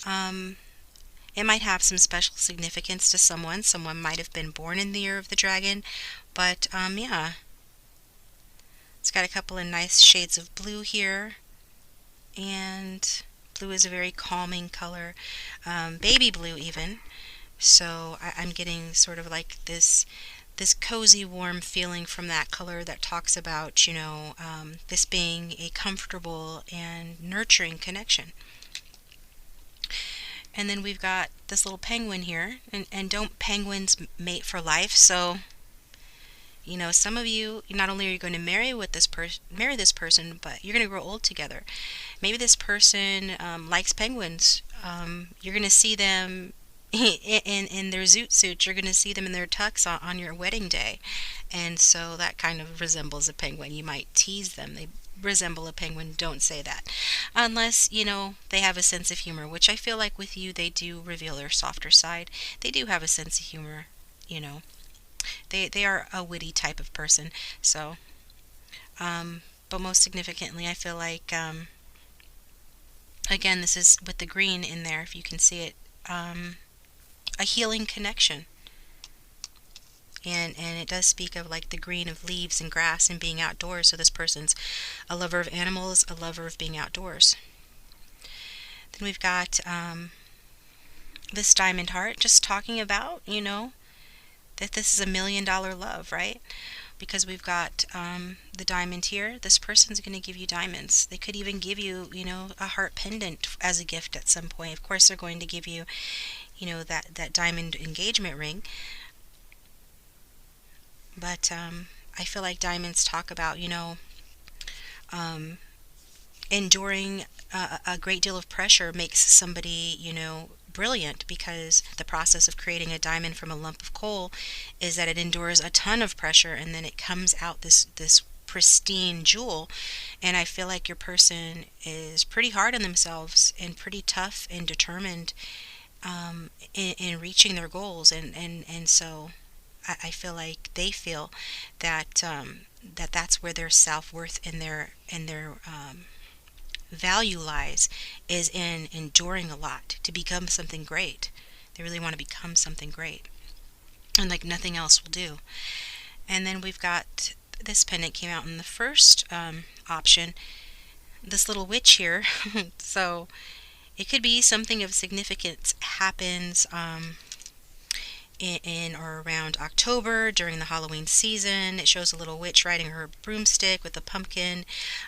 It might have some special significance to someone. Someone might have been born in the year of the dragon, but yeah. It's got a couple of nice shades of blue here, and blue is a very calming color, baby blue even. So I'm getting sort of like this cozy, warm feeling from that color that talks about, this being a comfortable and nurturing connection. And then we've got this little penguin here, and don't penguins mate for life? So, some of you, not only are you going to marry this person, but you're going to grow old together. Maybe this person likes penguins. You're going to see them in their zoot suits. You're going to see them in their tux on your wedding day, and so that kind of resembles a penguin. You might tease them. They resemble a penguin. Don't say that, unless they have a sense of humor, which I feel like with you they do reveal their softer side. They do have a sense of humor. They are a witty type of person. So, but most significantly, I feel like, again, this is with the green in there, if you can see it, a healing connection. And it does speak of like the green of leaves and grass and being outdoors. So this person's a lover of animals, a lover of being outdoors. Then we've got this diamond heart, just talking about, that this is $1 million love, right? Because we've got the diamond here. This person's going to give you diamonds. They could even give you, a heart pendant as a gift at some point. Of course, they're going to give you, that diamond engagement ring. But I feel like diamonds talk about, enduring a great deal of pressure makes somebody, brilliant, because the process of creating a diamond from a lump of coal is that it endures a ton of pressure, and then it comes out this pristine jewel. And I feel like your person is pretty hard on themselves and pretty tough and determined in reaching their goals, and so I feel like they feel that that's where their self-worth and their value lies, is in enduring a lot to become something great. They really want to become something great, and like nothing else will do. And then we've got this pendant came out in the first option, this little witch here. So it could be something of significance happens in or around October during the Halloween season. It shows a little witch riding her broomstick with a pumpkin.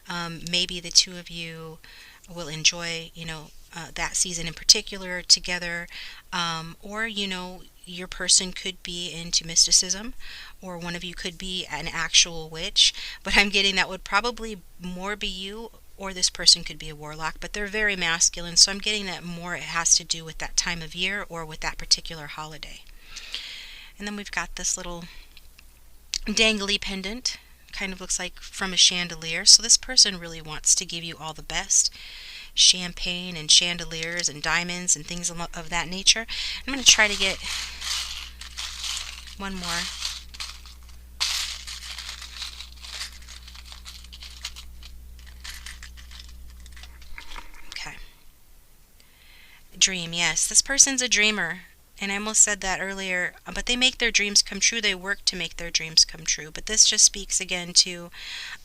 Maybe the two of you will enjoy, that season in particular together. Or, your person could be into mysticism, or one of you could be an actual witch. But I'm getting that would probably more be you, or this person could be a warlock, but they're very masculine, so I'm getting that more it has to do with that time of year or with that particular holiday. And then we've got this little dangly pendant, kind of looks like from a chandelier. So this person really wants to give you all the best, champagne and chandeliers and diamonds and things of that nature. I'm going to try to get one more. Okay. Dream, yes. This person's a dreamer. And I almost said that earlier, but they make their dreams come true. They work to make their dreams come true. But this just speaks again to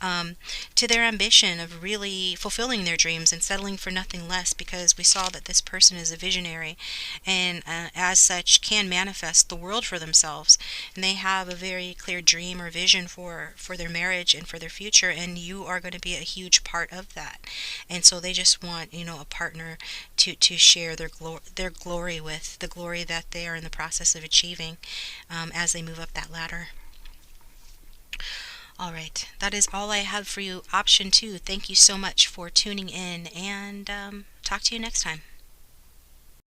their ambition of really fulfilling their dreams and settling for nothing less, because we saw that this person is a visionary and as such can manifest the world for themselves. And they have a very clear dream or vision for their marriage and for their future, and you are going to be a huge part of that. And so they just want, a partner to share their glory with, the glory that they are in the process of achieving as they move up that ladder. All right, that is all I have for you. Option 2. Thank you so much for tuning in, and talk to you next time.